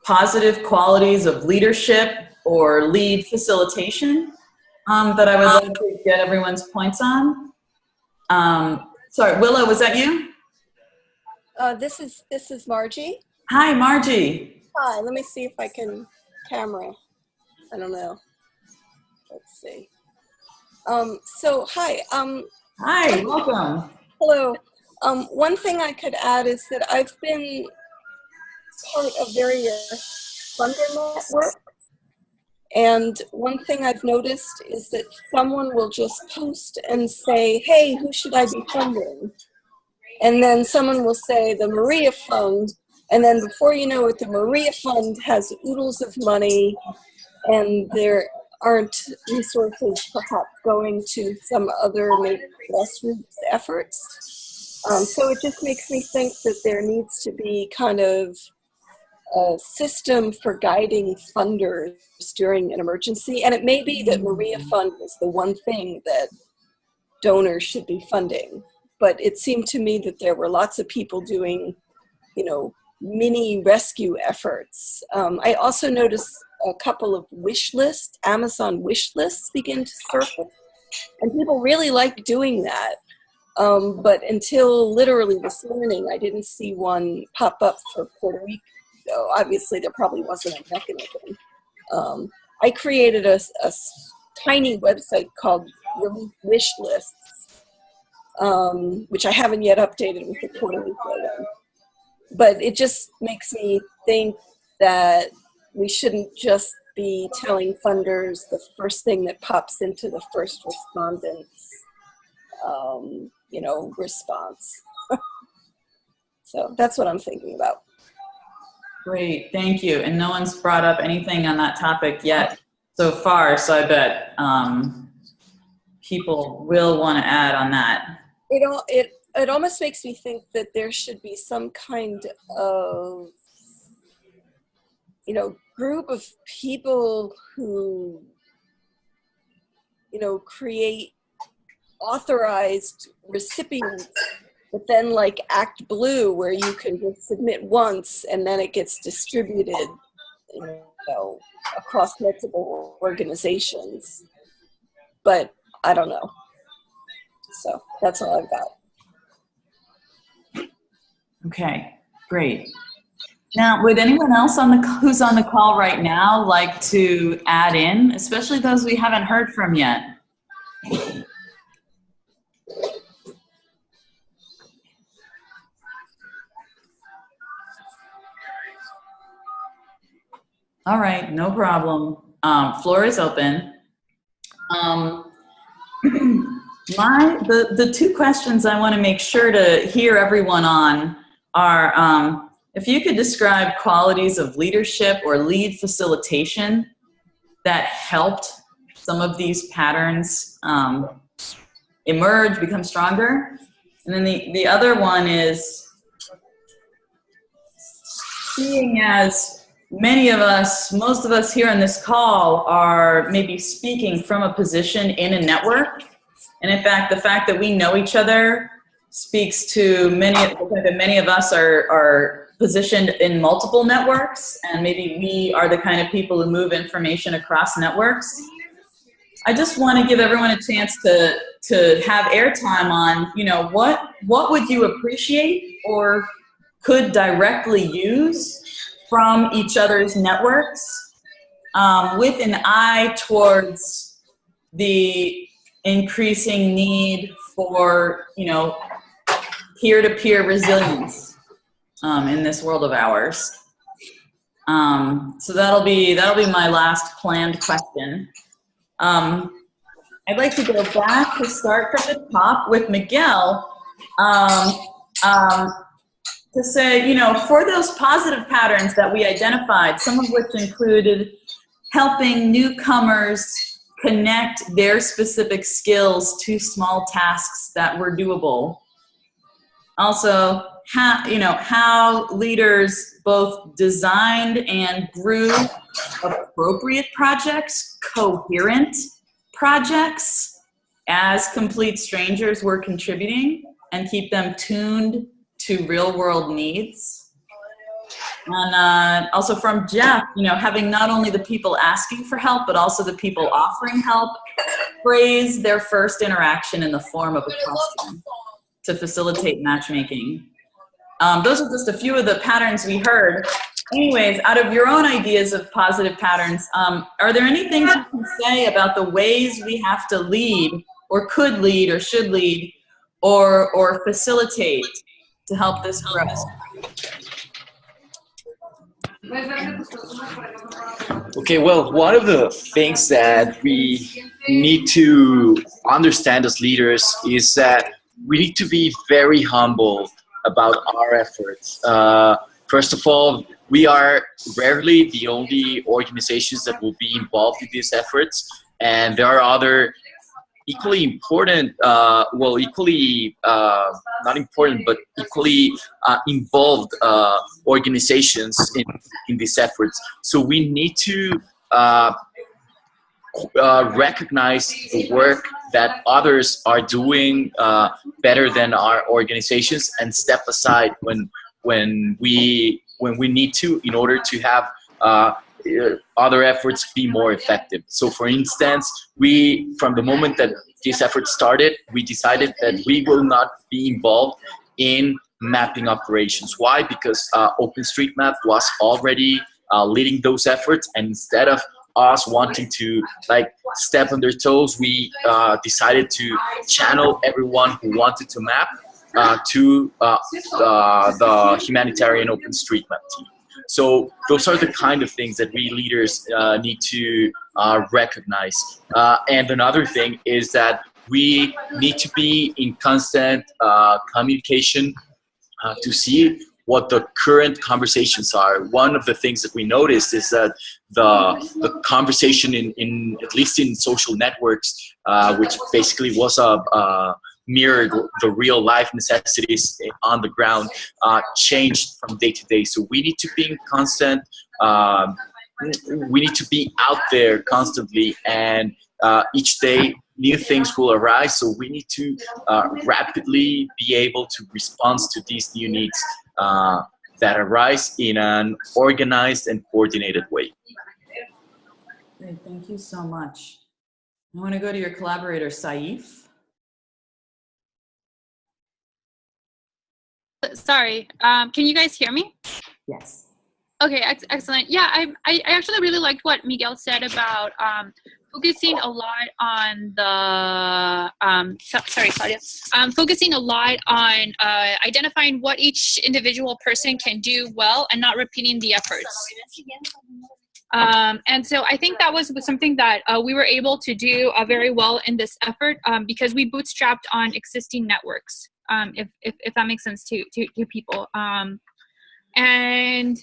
positive qualities of leadership or lead facilitation that I would like to get everyone's points on. Sorry, Willow, was that you? This is Margie. Hi, Margie. Hi, let me see if I can camera. I don't know. Let's see. So hi. Hi, welcome. Hello. One thing I could add is that I've been part of various funder networks. And one thing I've noticed is that someone will just post and say, hey, who should I be funding? And then someone will say the Maria Fund. And then before you know it, the Maria Fund has oodles of money and there aren't resources perhaps going to some other maybe grassroots efforts. So it just makes me think that there needs to be kind of a system for guiding funders during an emergency. And it may be that Maria Fund is the one thing that donors should be funding. But it seemed to me that there were lots of people doing, you know, mini rescue efforts. I also noticed a couple of wish lists, Amazon wish lists begin to surface. And people really like doing that. But until literally this morning, I didn't see one pop up for Puerto Rico. So obviously, there probably wasn't a mechanism. I created a tiny website called Relief Wish Lists, which I haven't yet updated with the Puerto Rico one. But it just makes me think that we shouldn't just be telling funders the first thing that pops into the first respondent's, you know, response. So that's what I'm thinking about. Great, thank you. And no one's brought up anything on that topic yet so far, so I bet people will want to add on that. It almost makes me think that there should be some kind of, group of people who, create authorized recipients, but then like Act Blue, where you can just submit once and then it gets distributed, across multiple organizations. But I don't know. So that's all I've got. Okay, great. Now, would anyone else who's on the call right now like to add in, especially those we haven't heard from yet? All right, no problem. Floor is open. The two questions I want to make sure to hear everyone on are, if you could describe qualities of leadership or lead facilitation that helped some of these patterns emerge, become stronger. And then the other one is, seeing as many of us, most of us here on this call are maybe speaking from a position in a network. And in fact, the fact that we know each other speaks to many of us are positioned in multiple networks, and maybe we are the kind of people who move information across networks. I just want to give everyone a chance to have airtime on, what would you appreciate or could directly use from each other's networks, with an eye towards the increasing need for, peer-to-peer resilience in this world of ours. So that'll be my last planned question. I'd like to go back to start from the top with Miguel, to say, for those positive patterns that we identified, some of which included helping newcomers connect their specific skills to small tasks that were doable. Also, how leaders both designed and grew appropriate projects, coherent projects, as complete strangers were contributing, and keep them tuned to real world needs. And also from Jeff, having not only the people asking for help, but also the people offering help, phrase their first interaction in the form of a question to facilitate matchmaking. Those are just a few of the patterns we heard. Anyways, out of your own ideas of positive patterns, are there any things you can say about the ways we have to lead, or could lead, or should lead, or facilitate to help this grow? Okay, well, one of the things that we need to understand as leaders is that we need to be very humble about our efforts. First of all, we are rarely the only organizations that will be involved in these efforts, and there are other equally important, equally not important, but equally involved organizations in these efforts. So we need to recognize the work that others are doing better than our organizations, and step aside when we need to, in order to have other efforts be more effective. So for instance, from the moment that this effort started, we decided that we will not be involved in mapping operations. Why? Because OpenStreetMap was already leading those efforts, and instead of us wanting to step on their toes, we decided to channel everyone who wanted to map to the humanitarian OpenStreetMap team. So those are the kind of things that we leaders need to recognize. And another thing is that we need to be in constant communication to see what the current conversations are. One of the things that we noticed is that the conversation in at least in social networks, which basically was mirrored the real life necessities on the ground, changed from day to day. So we need to be in constant, we need to be out there constantly, and each day new things will arise. So we need to rapidly be able to respond to these new needs that arise in an organized and coordinated way. Great, thank you so much. I want to go to your collaborator, Saif. Sorry, can you guys hear me? Yes. Okay, excellent. Yeah, I actually really liked what Miguel said about focusing a lot on the, sorry, Claudia, focusing a lot on identifying what each individual person can do well and not repeating the efforts. And so I think that was something that we were able to do very well in this effort because we bootstrapped on existing networks, if that makes sense to people. And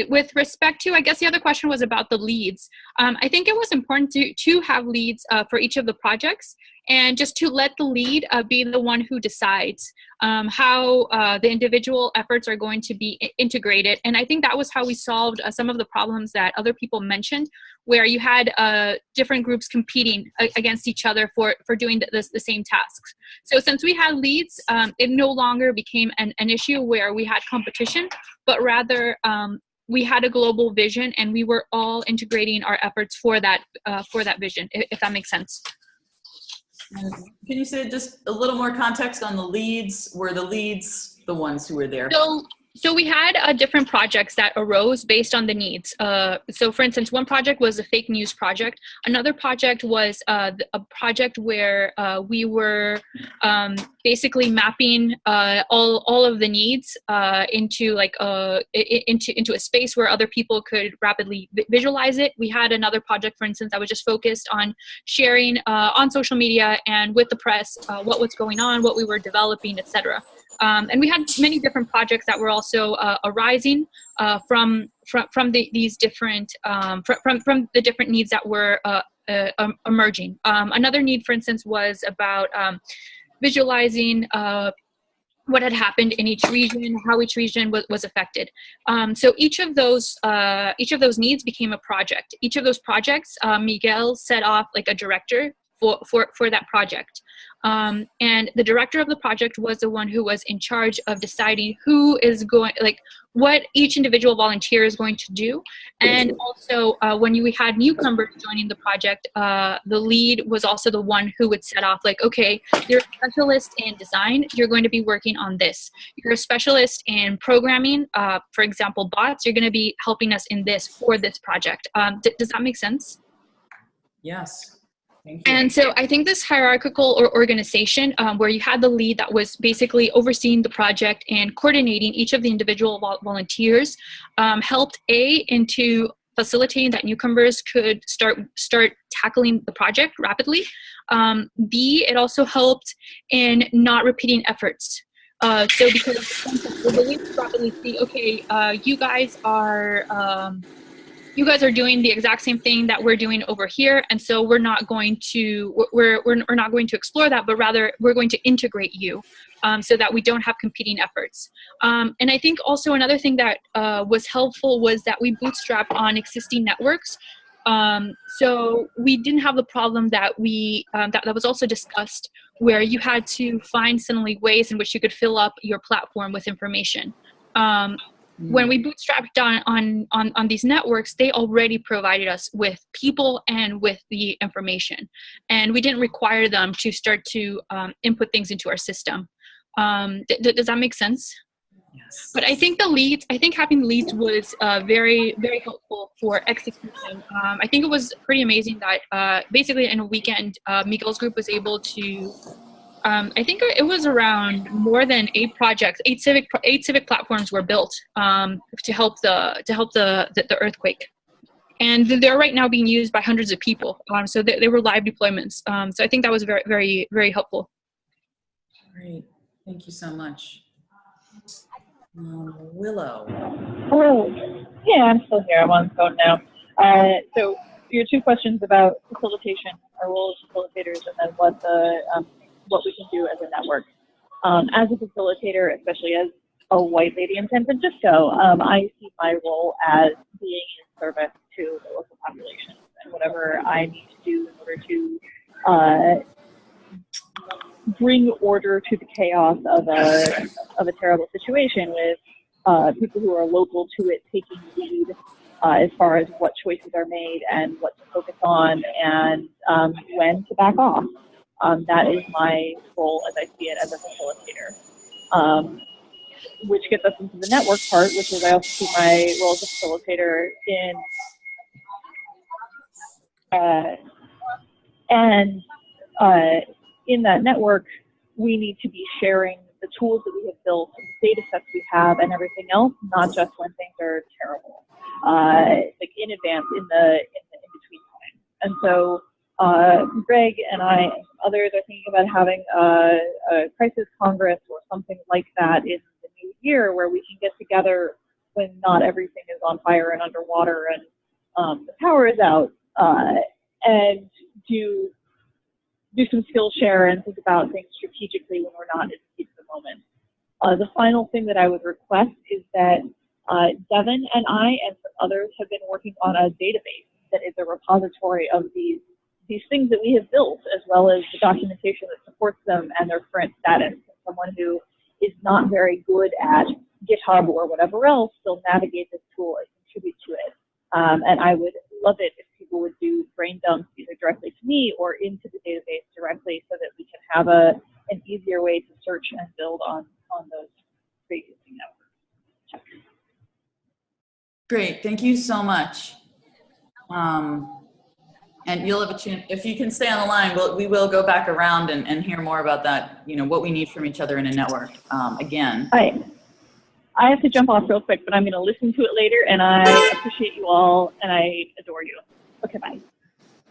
with respect to, I guess the other question was about the leads. I think it was important to have leads for each of the projects, and just to let the lead be the one who decides how the individual efforts are going to be integrated. And I think that was how we solved some of the problems that other people mentioned, where you had different groups competing against each other for doing the same tasks. So since we had leads, it no longer became an issue where we had competition, but rather we had a global vision, and we were all integrating our efforts for that vision, if that makes sense. Can you say just a little more context on the leads? Were the leads the ones who were there? So we had different projects that arose based on the needs. So for instance, one project was a fake news project. Another project was a project where we were basically mapping all of the needs into like into a space where other people could rapidly visualize it. We had another project, for instance, that was just focused on sharing on social media and with the press what was going on, what we were developing, etc. And we had many different projects that were also arising from these different from the different needs that were emerging. Another need, for instance, was about visualizing what had happened in each region, how each region was affected. So each of those needs became a project. Each of those projects, Miguel set off like a director for that project. And the director of the project was the one who was in charge of deciding who is going, like what each individual volunteer is going to do. And also when we had newcomers joining the project, the lead was also the one who would set off like, okay, you're a specialist in design, you're going to be working on this. You're a specialist in programming, for example, bots, you're going to be helping us in this for this project. Does that make sense? Yes. And so I think this hierarchical organization where you had the lead that was basically overseeing the project and coordinating each of the individual volunteers helped into facilitating that newcomers could start tackling the project rapidly. B, it also helped in not repeating efforts. So because the lead would rapidly see, okay, you guys are doing the exact same thing that we're doing over here, and so we're not going to explore that, but rather we're going to integrate you so that we don't have competing efforts. And I think also another thing that was helpful was that we bootstrapped on existing networks. So we didn't have the problem that that was also discussed, where you had to find suddenly ways in which you could fill up your platform with information. When we bootstrapped on these networks, they already provided us with people and with the information, and we didn't require them to start to input things into our system. Does that make sense? Yes. But I think having leads was very, very helpful for execution. I think it was pretty amazing that basically in a weekend, Miguel's group was able to. I think it was around more than 8 projects. 8 civic platforms were built to help the earthquake, and they're right now being used by hundreds of people. So they were live deployments. So I think that was very, very, very helpful. Great, thank you so much. Willow. Oh, yeah, I'm still here. I'm on the phone now. So your two questions about facilitation, our role as facilitators, and then what we can do as a network. As a facilitator, especially as a white lady in San Francisco, I see my role as being in service to the local population, and whatever I need to do in order to bring order to the chaos of a terrible situation with people who are local to it taking lead as far as what choices are made and what to focus on and when to back off. That is my role as I see it as a facilitator. Which gets us into the network part, which is I also see my role as a facilitator in that network, we need to be sharing the tools that we have built, the data sets we have, and everything else, not just when things are terrible, like in advance, in between time. And so Greg and I and others are thinking about having a crisis congress or something like that in the new year where we can get together when not everything is on fire and underwater and the power is out, and do some skill share and think about things strategically when we're not in the heat of the moment. The final thing that I would request is that Devin and I and some others have been working on a database that is a repository of these things that we have built, as well as the documentation that supports them and their current status. Someone who is not very good at GitHub or whatever else still navigate this tool and contribute to it. And I would love it if people would do brain dumps either directly to me or into the database directly so that we can have an easier way to search and build on those pre-existing networks. Great, thank you so much. And you'll have a chance, if you can stay on the line, we will go back around and hear more about that, what we need from each other in a network, again. I have to jump off real quick, but I'm going to listen to it later, and I appreciate you all, and I adore you. Okay, bye.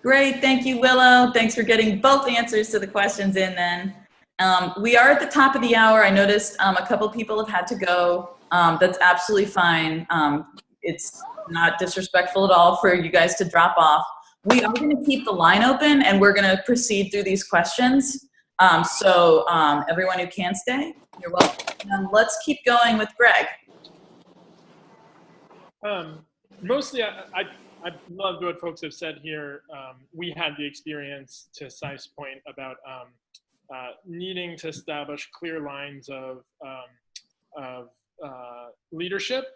Great, thank you, Willow. Thanks for getting both answers to the questions in then. We are at the top of the hour. I noticed a couple people have had to go. That's absolutely fine. It's not disrespectful at all for you guys to drop off. We are going to keep the line open, and we're going to proceed through these questions. So everyone who can stay, you're welcome. Let's keep going with Greg. Mostly, I loved what folks have said here. We had the experience, to Sai's point, about needing to establish clear lines of leadership.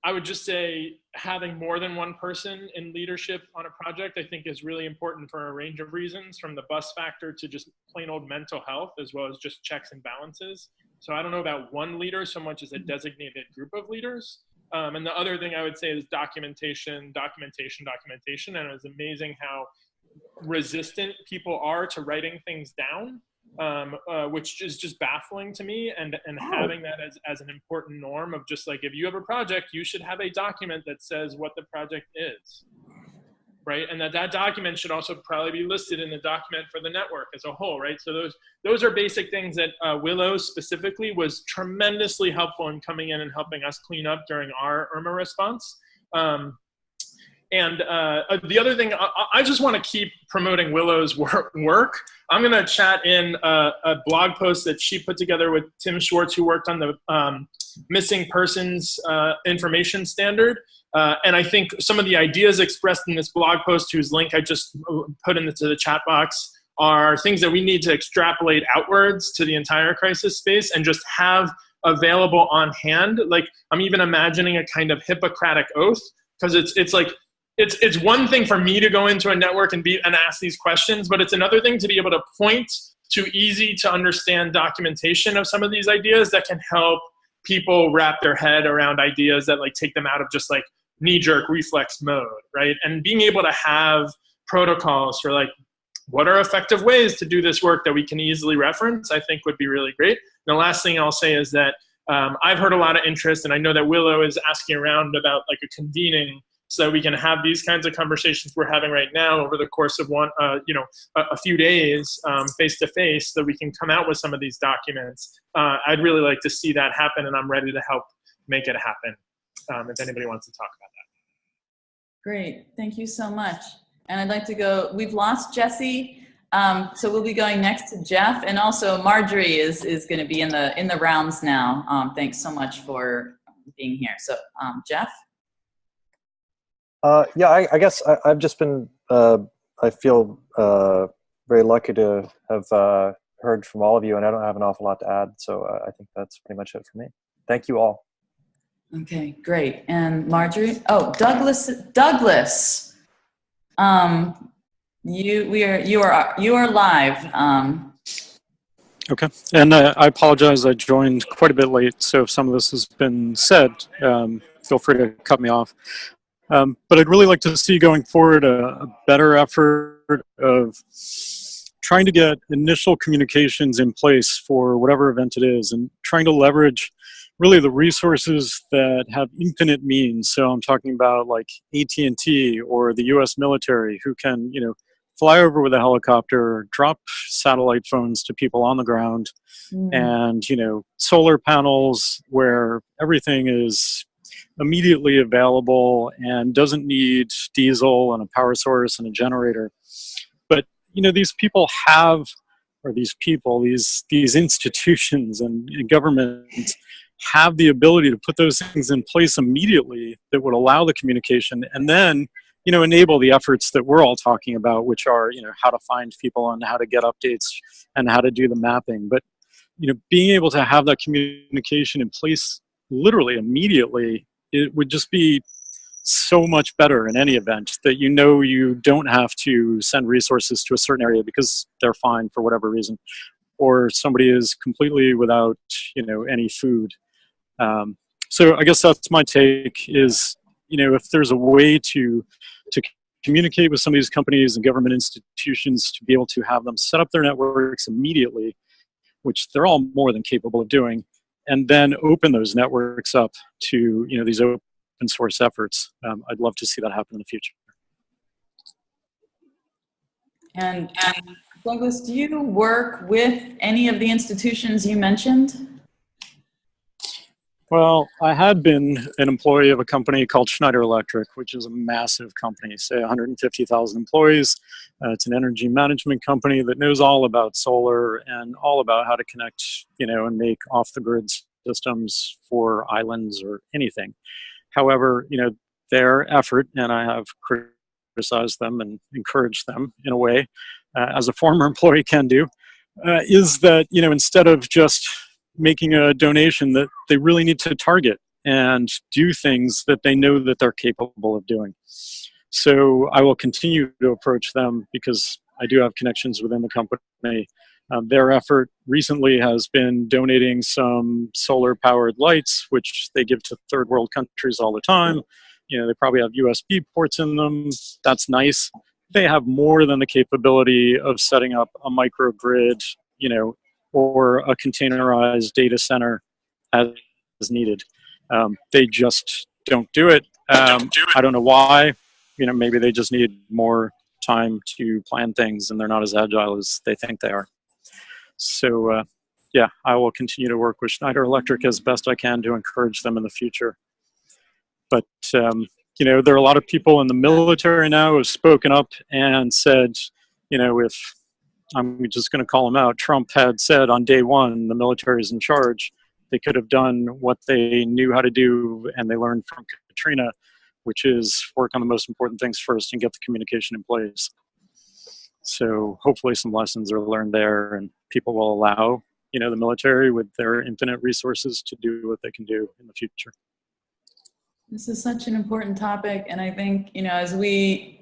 I would just say having more than one person in leadership on a project, I think, is really important for a range of reasons, from the bus factor to just plain old mental health, as well as just checks and balances. So I don't know about one leader so much as a designated group of leaders. And the other thing I would say is documentation. And it's amazing how resistant people are to writing things down, which is just baffling to me. And having that as an important norm of just like, if you have a project, you should have a document that says what the project is, right? And that document should also probably be listed in the document for the network as a whole, right? So those are basic things that Willow specifically was tremendously helpful in coming in and helping us clean up during our Irma response. And the other thing, I just want to keep promoting Willow's work. I'm going to chat in a blog post that she put together with Tim Schwartz, who worked on the missing persons information standard. And I think some of the ideas expressed in this blog post, whose link I just put into the chat box, are things that we need to extrapolate outwards to the entire crisis space and just have available on hand. Like, I'm even imagining a kind of Hippocratic oath, because it's like, it's one thing for me to go into a network and ask these questions, but it's another thing to be able to point to easy to understand documentation of some of these ideas that can help people wrap their head around ideas that like take them out of just like knee-jerk reflex mode, right? And being able to have protocols for like, what are effective ways to do this work that we can easily reference, I think would be really great. And the last thing I'll say is that I've heard a lot of interest, and I know that Willow is asking around about like a convening so that we can have these kinds of conversations we're having right now over the course of a few days, face to face, so we can come out with some of these documents. I'd really like to see that happen, and I'm ready to help make it happen. If anybody wants to talk about that. Great, thank you so much. And I'd like to go, we've lost Jesse, so we'll be going next to Jeff, and also Marjorie is going to be in the rounds now. Thanks so much for being here. So Jeff? Yeah, I guess I've just been, I feel very lucky to have heard from all of you, and I don't have an awful lot to add, so I think that's pretty much it for me. Thank you all. Okay, great. And Marjorie? Oh, Douglas. You are live. Okay, and I apologize. I joined quite a bit late, so if some of this has been said, feel free to cut me off. But I'd really like to see going forward a better effort of trying to get initial communications in place for whatever event it is, and trying to leverage really the resources that have infinite means. So I'm talking about like AT&T or the US military, who can, fly over with a helicopter, drop satellite phones to people on the ground, and, solar panels where everything is immediately available and doesn't need diesel and a power source and a generator. But, these people have, or these institutions and governments have the ability to put those things in place immediately that would allow the communication, and then enable the efforts that we're all talking about, which are how to find people and how to get updates and how to do the mapping. But being able to have that communication in place literally immediately, it would just be so much better in any event, that you don't have to send resources to a certain area because they're fine for whatever reason, or somebody is completely without any food. So I guess that's my take, is if there's a way to communicate with some of these companies and government institutions to be able to have them set up their networks immediately, which they're all more than capable of doing, and then open those networks up to these open source efforts. I'd love to see that happen in the future. And Douglas, do you work with any of the institutions you mentioned? Well, I had been an employee of a company called Schneider Electric, which is a massive company, say 150,000 employees. It's an energy management company that knows all about solar and all about how to connect, and make off-the-grid systems for islands or anything. However, their effort, and I have criticized them and encouraged them in a way, as a former employee can do, is that, instead of just making a donation, that they really need to target and do things that they know that they're capable of doing. So I will continue to approach them because I do have connections within the company. Their effort recently has been donating some solar powered lights, which they give to third world countries all the time. They probably have USB ports in them. That's nice. They have more than the capability of setting up a microgrid, or a containerized data center as needed. They just don't do it. I don't know why. Maybe they just need more time to plan things and they're not as agile as they think they are. So yeah, I will continue to work with Schneider Electric as best I can to encourage them in the future. But there are a lot of people in the military now who have spoken up and said, if I'm just going to call them out, Trump had said on day one, the military is in charge. They could have done what they knew how to do and they learned from Katrina, which is work on the most important things first and get the communication in place. So hopefully some lessons are learned there, and people will allow, the military with their infinite resources to do what they can do in the future. This is such an important topic, and I think, as we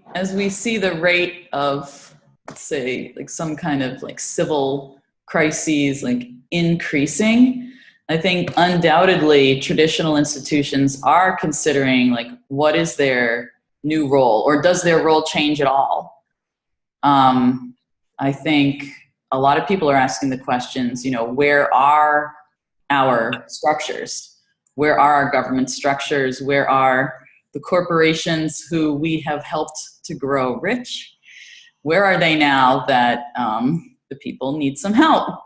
see the rate of, let's say, like some kind of like civil crises like increasing, I think undoubtedly traditional institutions are considering like what is their new role, or does their role change at all? I think a lot of people are asking the questions, where are our structures? Where are our government structures? Where are the corporations who we have helped to grow rich? Where are they now that the people need some help?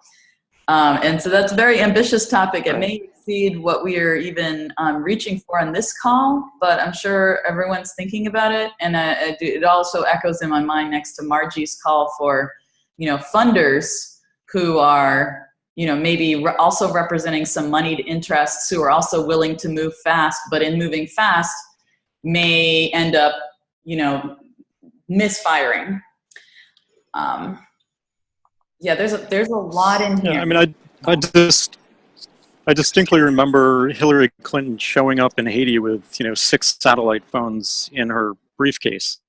And so that's a very ambitious topic. It may exceed what we are even reaching for on this call, but I'm sure everyone's thinking about it. And it also echoes in my mind next to Margie's call for, funders who are, maybe also representing some moneyed interests who are also willing to move fast, but in moving fast may end up, misfiring. Yeah, there's a lot in here. Yeah, I mean, I distinctly remember Hillary Clinton showing up in Haiti with 6 satellite phones in her briefcase.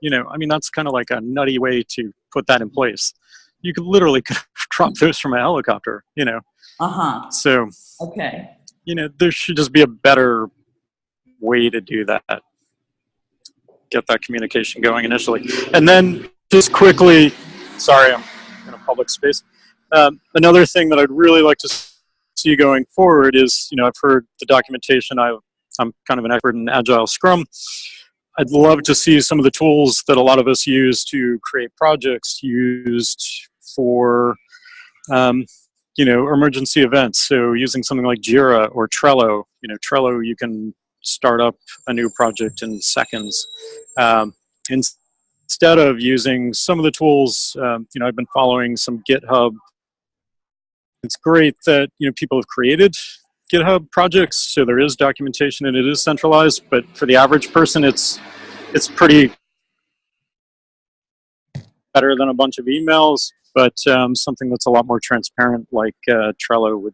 I mean, that's kind of like a nutty way to put that in place. You could literally drop those from a helicopter. So okay, there should just be a better way to do that. Get that communication going initially, and then just quickly. Sorry, I'm in a public space. Another thing that I'd really like to see going forward is, I've heard the documentation. I'm kind of an expert in Agile Scrum. I'd love to see some of the tools that a lot of us use to create projects used for, emergency events. So using something like Jira or Trello. Trello, you can start up a new project in seconds. Instead of using some of the tools, I've been following some GitHub. It's great that people have created GitHub projects, so there is documentation and it is centralized. But for the average person, it's pretty better than a bunch of emails. But something that's a lot more transparent, like Trello would.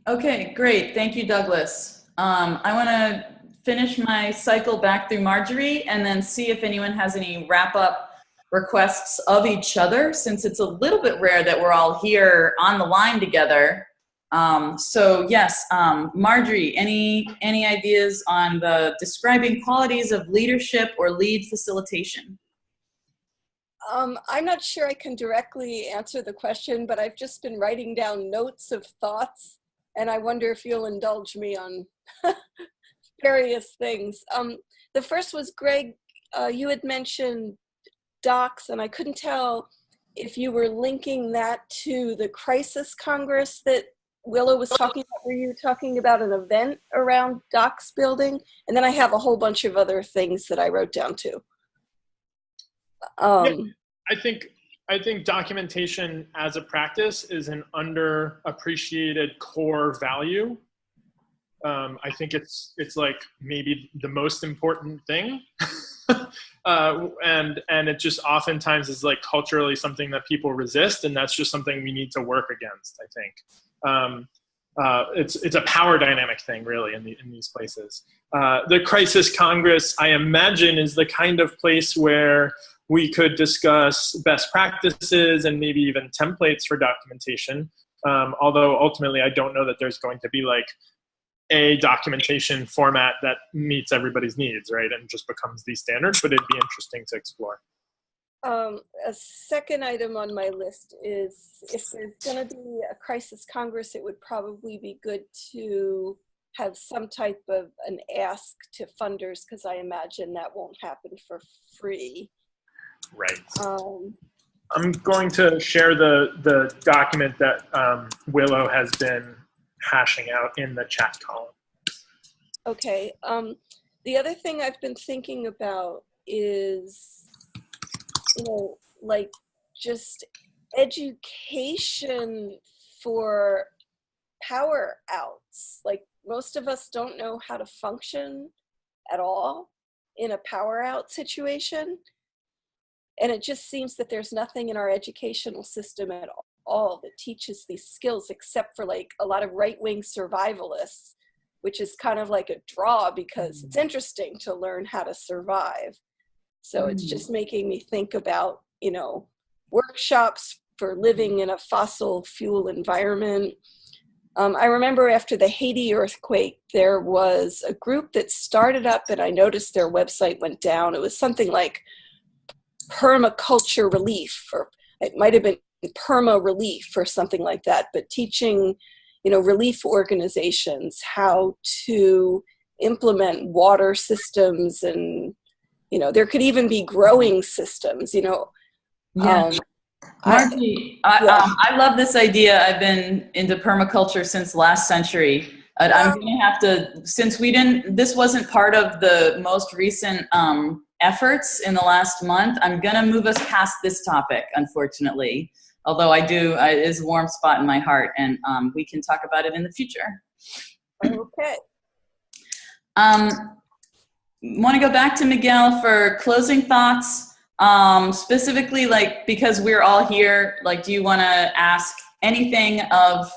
Okay, great. Thank you, Douglas. I want to finish my cycle back through Marjorie and then see if anyone has any wrap-up requests of each other, since it's a little bit rare that we're all here on the line together. So yes, Marjorie, any ideas on the describing qualities of leadership or lead facilitation? I'm not sure I can directly answer the question, but I've just been writing down notes of thoughts, and I wonder if you'll indulge me on various things. The first was, Greg, you had mentioned docs, and I couldn't tell if you were linking that to the Crisis Congress that Willow was talking about. Were you talking about an event around docs building? And then I have a whole bunch of other things that I wrote down too. Yeah, I think documentation as a practice is an underappreciated core value. I think it's like maybe the most important thing. And it just oftentimes is like culturally something that people resist, and that's just something we need to work against, I think. It's a power dynamic thing, really, in these places. The Crisis Congress, I imagine, is the kind of place where we could discuss best practices and maybe even templates for documentation. Although ultimately, I don't know that there's going to be like a documentation format that meets everybody's needs, right? And just becomes the standard, but it'd be interesting to explore. A second item on my list is, if there's going to be a Crisis Congress, it would probably be good to have some type of an ask to funders, because I imagine that won't happen for free. Right. I'm going to share the document that Willow has been hashing out in the chat column. Okay. The other thing I've been thinking about is, like just education for power outs. Like, most of us don't know how to function at all in a power out situation. And it just seems that there's nothing in our educational system at all that teaches these skills, except for like a lot of right-wing survivalists, which is kind of like a draw because it's interesting to learn how to survive. So it's just making me think about, workshops for living in a fossil fuel environment. I remember after the Haiti earthquake, there was a group that started up, and I noticed their website went down. It was something like permaculture relief, or it might have been perma relief or something like that, but teaching, relief organizations how to implement water systems, and, there could even be growing systems, Margie, I love this idea. I've been into permaculture since last century. I'm going to have to, since this wasn't part of the most recent efforts in the last month, I'm going to move us past this topic, unfortunately. Although it is a warm spot in my heart, and we can talk about it in the future. Okay. Want to go back to Miguel for closing thoughts? Specifically, like, because we're all here, like, do you want to ask anything of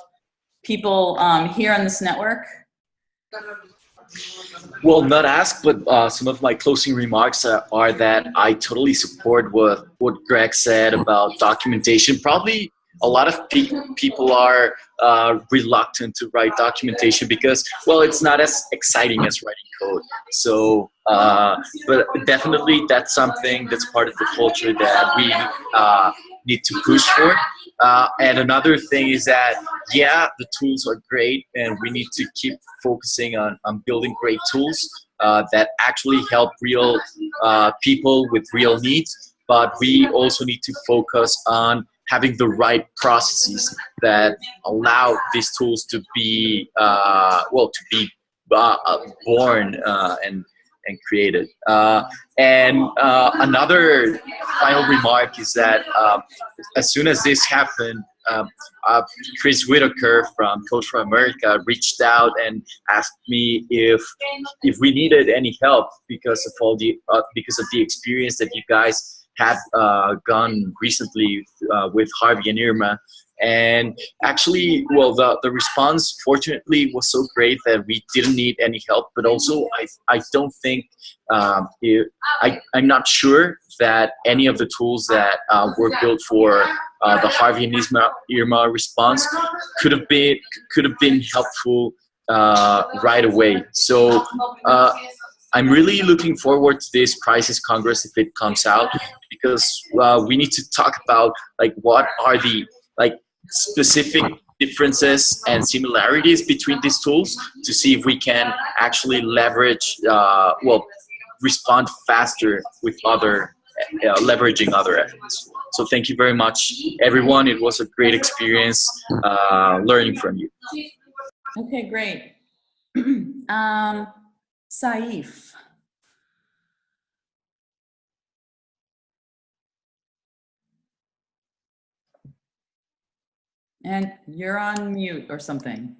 people here on this network? Well, not ask, but some of my closing remarks are that I totally support what Greg said about documentation. Probably a lot of people are reluctant to write documentation because, well, it's not as exciting as writing code. So, but definitely that's something that's part of the culture that we need to push for. And another thing is that, yeah, the tools are great, and we need to keep focusing on building great tools that actually help real people with real needs. But we also need to focus on having the right processes that allow these tools to be born and created. And another final remark is that as soon as this happened, Chris Whitaker from Code for America reached out and asked me if we needed any help because of because of the experience that you guys had gone recently with Harvey and Irma. And actually, well, the response fortunately was so great that we didn't need any help. But also, I don't think I'm not sure that any of the tools that were built for the Harvey and Irma response could have been helpful right away. So I'm really looking forward to this Crisis Congress if it comes out, because we need to talk about like what are the specific differences and similarities between these tools to see if we can actually leverage, respond faster with leveraging other efforts. So thank you very much, everyone. It was a great experience learning from you. Okay, great. Saif. And you're on mute or something.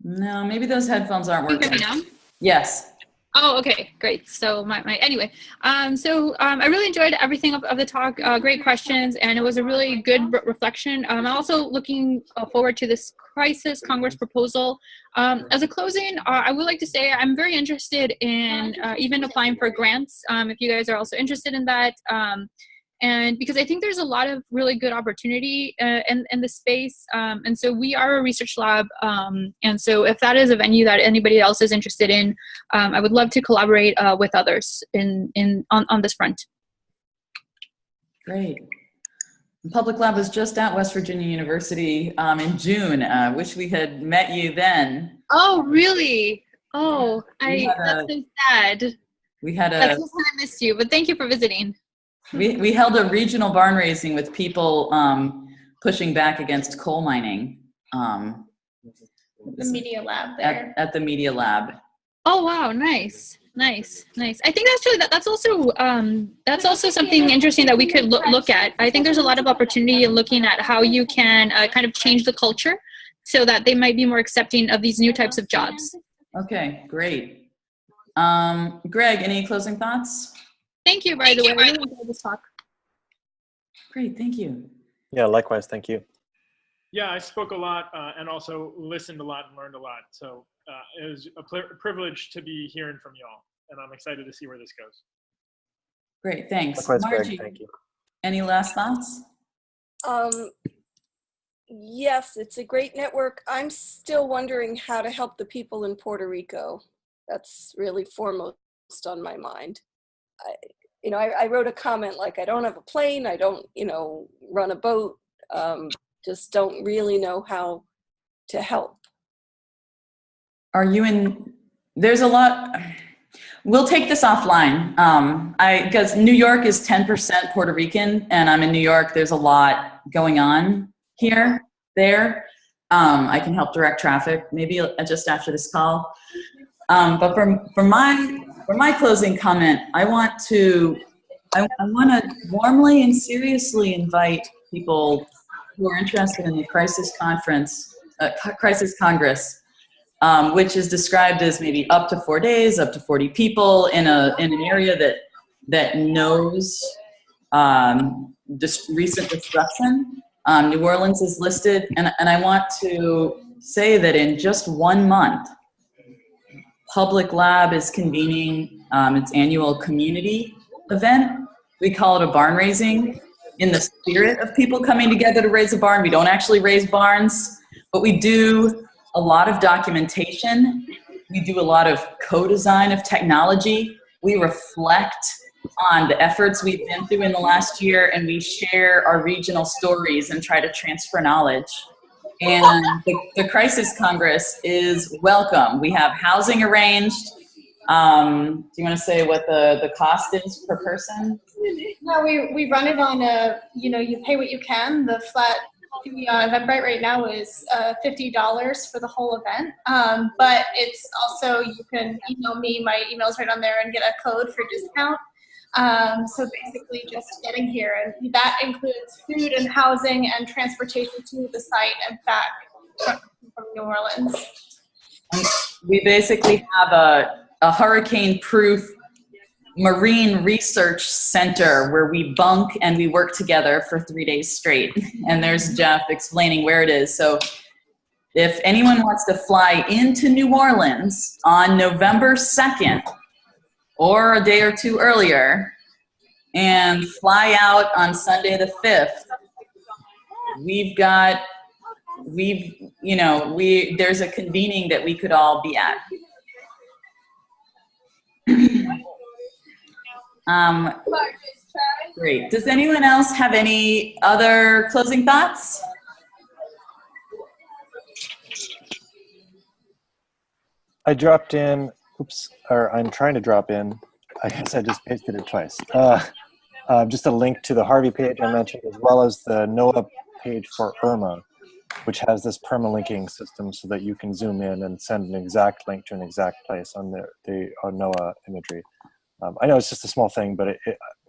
No, maybe those headphones aren't working. Can you hear me now? Yes. Oh, okay, great. So anyway, I really enjoyed everything of the talk. Great questions, and it was a really good reflection. I'm also looking forward to this Crisis Congress proposal. As a closing, I would like to say I'm very interested in even applying for grants. If you guys are also interested in that. And because I think there's a lot of really good opportunity in the space. And so we are a research lab. And so if that is a venue that anybody else is interested in, I would love to collaborate with others on this front. Great. The Public Lab was just at West Virginia University in June. Wish we had met you then. Oh, really? Oh, that's so sad. That's so sad I missed you, but thank you for visiting. We held a regional barn raising with people pushing back against coal mining. The media lab there. At the media lab. Oh wow, nice. I think that's also something interesting that we could look at. I think there's a lot of opportunity in looking at how you can kind of change the culture so that they might be more accepting of these new types of jobs. Okay, great. Greg, any closing thoughts? Thank you, by the way. I really enjoyed this talk. Great, thank you. Yeah, likewise, thank you. Yeah, I spoke a lot and also listened a lot and learned a lot. So it was a privilege to be hearing from y'all, and I'm excited to see where this goes. Great, thanks. Likewise, Margie, Greg, thank you. Any last thoughts? Yes, it's a great network. I'm still wondering how to help the people in Puerto Rico. That's really foremost on my mind. I wrote a comment like, I don't have a plane, I don't, run a boat, just don't really know how to help. Are you there's a lot, We'll take this offline. Because New York is 10% Puerto Rican, and I'm in New York. There's a lot going on here, there. I can help direct traffic, maybe just after this call. But for my closing comment, I want to warmly and seriously invite people who are interested in the Crisis Congress, which is described as maybe up to 4 days, up to 40 people in an area that knows recent destruction. New Orleans is listed, and I want to say that in just 1 month, Public Lab is convening its annual community event. We call it a barn raising in the spirit of people coming together to raise a barn. We don't actually raise barns, but we do a lot of documentation. We do a lot of co-design of technology. We reflect on the efforts we've been through in the last year, and we share our regional stories and try to transfer knowledge. And the Crisis Congress is welcome. We have housing arranged. Do you want to say what the cost is per person? No, we run it on you pay what you can. The flat fee on Eventbrite right now is $50 for the whole event. But it's also, you can email me, my email's right on there, and get a code for discount. So basically just getting here, and that includes food and housing and transportation to the site and back from New Orleans. We basically have a hurricane-proof marine research center where we bunk and we work together for 3 days straight. And there's Jeff explaining where it is. So if anyone wants to fly into New Orleans on November 2nd, or a day or two earlier, and fly out on Sunday the 5th, there's a convening that we could all be at. Great. Does anyone else have any other closing thoughts? I dropped in, I'm trying to drop in. I guess I just pasted it twice. Just a link to the Harvey page I mentioned, as well as the NOAA page for Irma, which has this permalinking system so that you can zoom in and send an exact link to an exact place on the NOAA imagery. I know it's just a small thing, but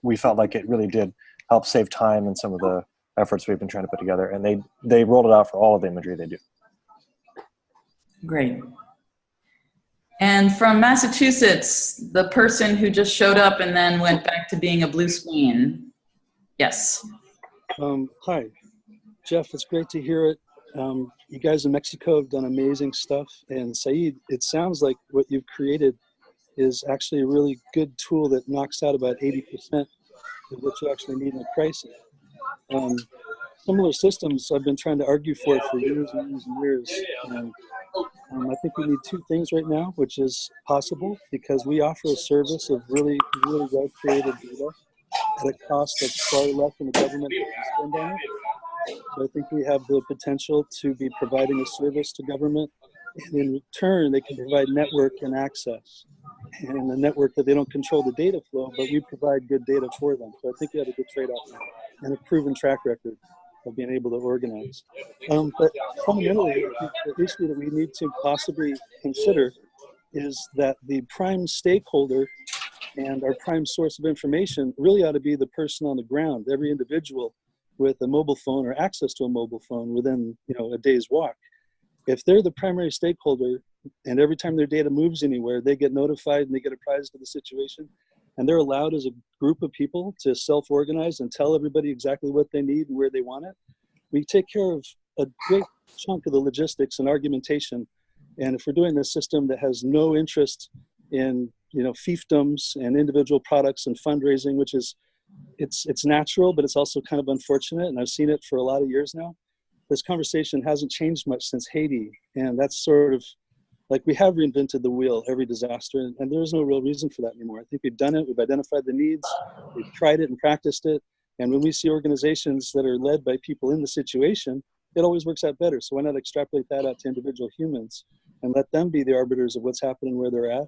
we felt like it really did help save time in some of the efforts we've been trying to put together, and they rolled it out for all of the imagery they do. Great. And from Massachusetts, the person who just showed up and then went back to being a blue screen. Yes. Hi, Jeff, it's great to hear it. You guys in Mexico have done amazing stuff. And Saeed, it sounds like what you've created is actually a really good tool that knocks out about 80% of what you actually need in a crisis. Similar systems I've been trying to argue for years and years and years. I think we need two things right now, which is possible because we offer a service of really, really well-created data at a cost that's far less than the government can spend on it. So I think we have the potential to be providing a service to government, and in return, they can provide network and access. And a network that they don't control the data flow, but we provide good data for them. So I think we have a good trade-off and a proven track record of being able to organize. But fundamentally, the issue that we need to possibly consider is that the prime stakeholder and our prime source of information really ought to be the person on the ground, every individual with a mobile phone or access to a mobile phone within a day's walk. If they're the primary stakeholder and every time their data moves anywhere, they get notified and they get apprised of the situation, and they're allowed as a group of people to self-organize and tell everybody exactly what they need and where they want it, we take care of a great chunk of the logistics and argumentation. And if we're doing a system that has no interest in fiefdoms and individual products and fundraising, which is it's natural, but it's also kind of unfortunate, and I've seen it for a lot of years now. This conversation hasn't changed much since Haiti, and that's sort of like we have reinvented the wheel every disaster, and there's no real reason for that anymore. I think we've done it, we've identified the needs, we've tried it and practiced it, and when we see organizations that are led by people in the situation, it always works out better. So why not extrapolate that out to individual humans and let them be the arbiters of what's happening where they're at,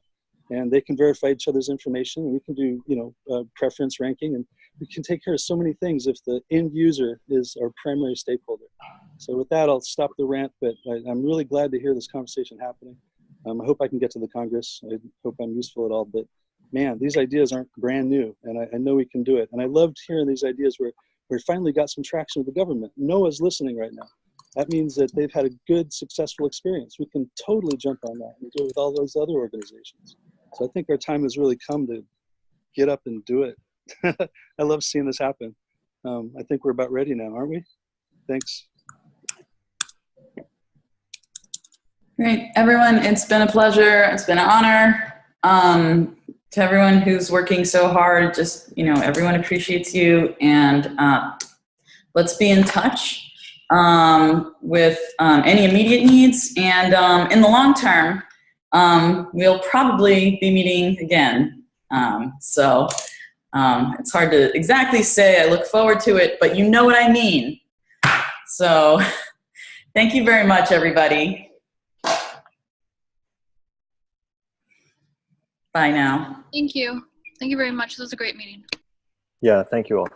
and they can verify each other's information, and we can do, preference ranking, and we can take care of so many things if the end user is our primary stakeholder. So with that, I'll stop the rant, but I'm really glad to hear this conversation happening. I hope I can get to the Congress. I hope I'm useful at all, but man, these ideas aren't brand new, and I know we can do it. And I loved hearing these ideas where we finally got some traction with the government. NOAA's listening right now. That means that they've had a good, successful experience. We can totally jump on that and do it with all those other organizations. So I think our time has really come to get up and do it. I love seeing this happen. I think we're about ready now, aren't we? Thanks. Great, everyone, it's been a pleasure. It's been an honor. To everyone who's working so hard, just, everyone appreciates you, and let's be in touch with any immediate needs, and in the long term, we'll probably be meeting again. So it's hard to exactly say I look forward to it, but you know what I mean. So thank you very much, everybody. Bye now. Thank you. Thank you very much. This was a great meeting. Yeah, thank you all.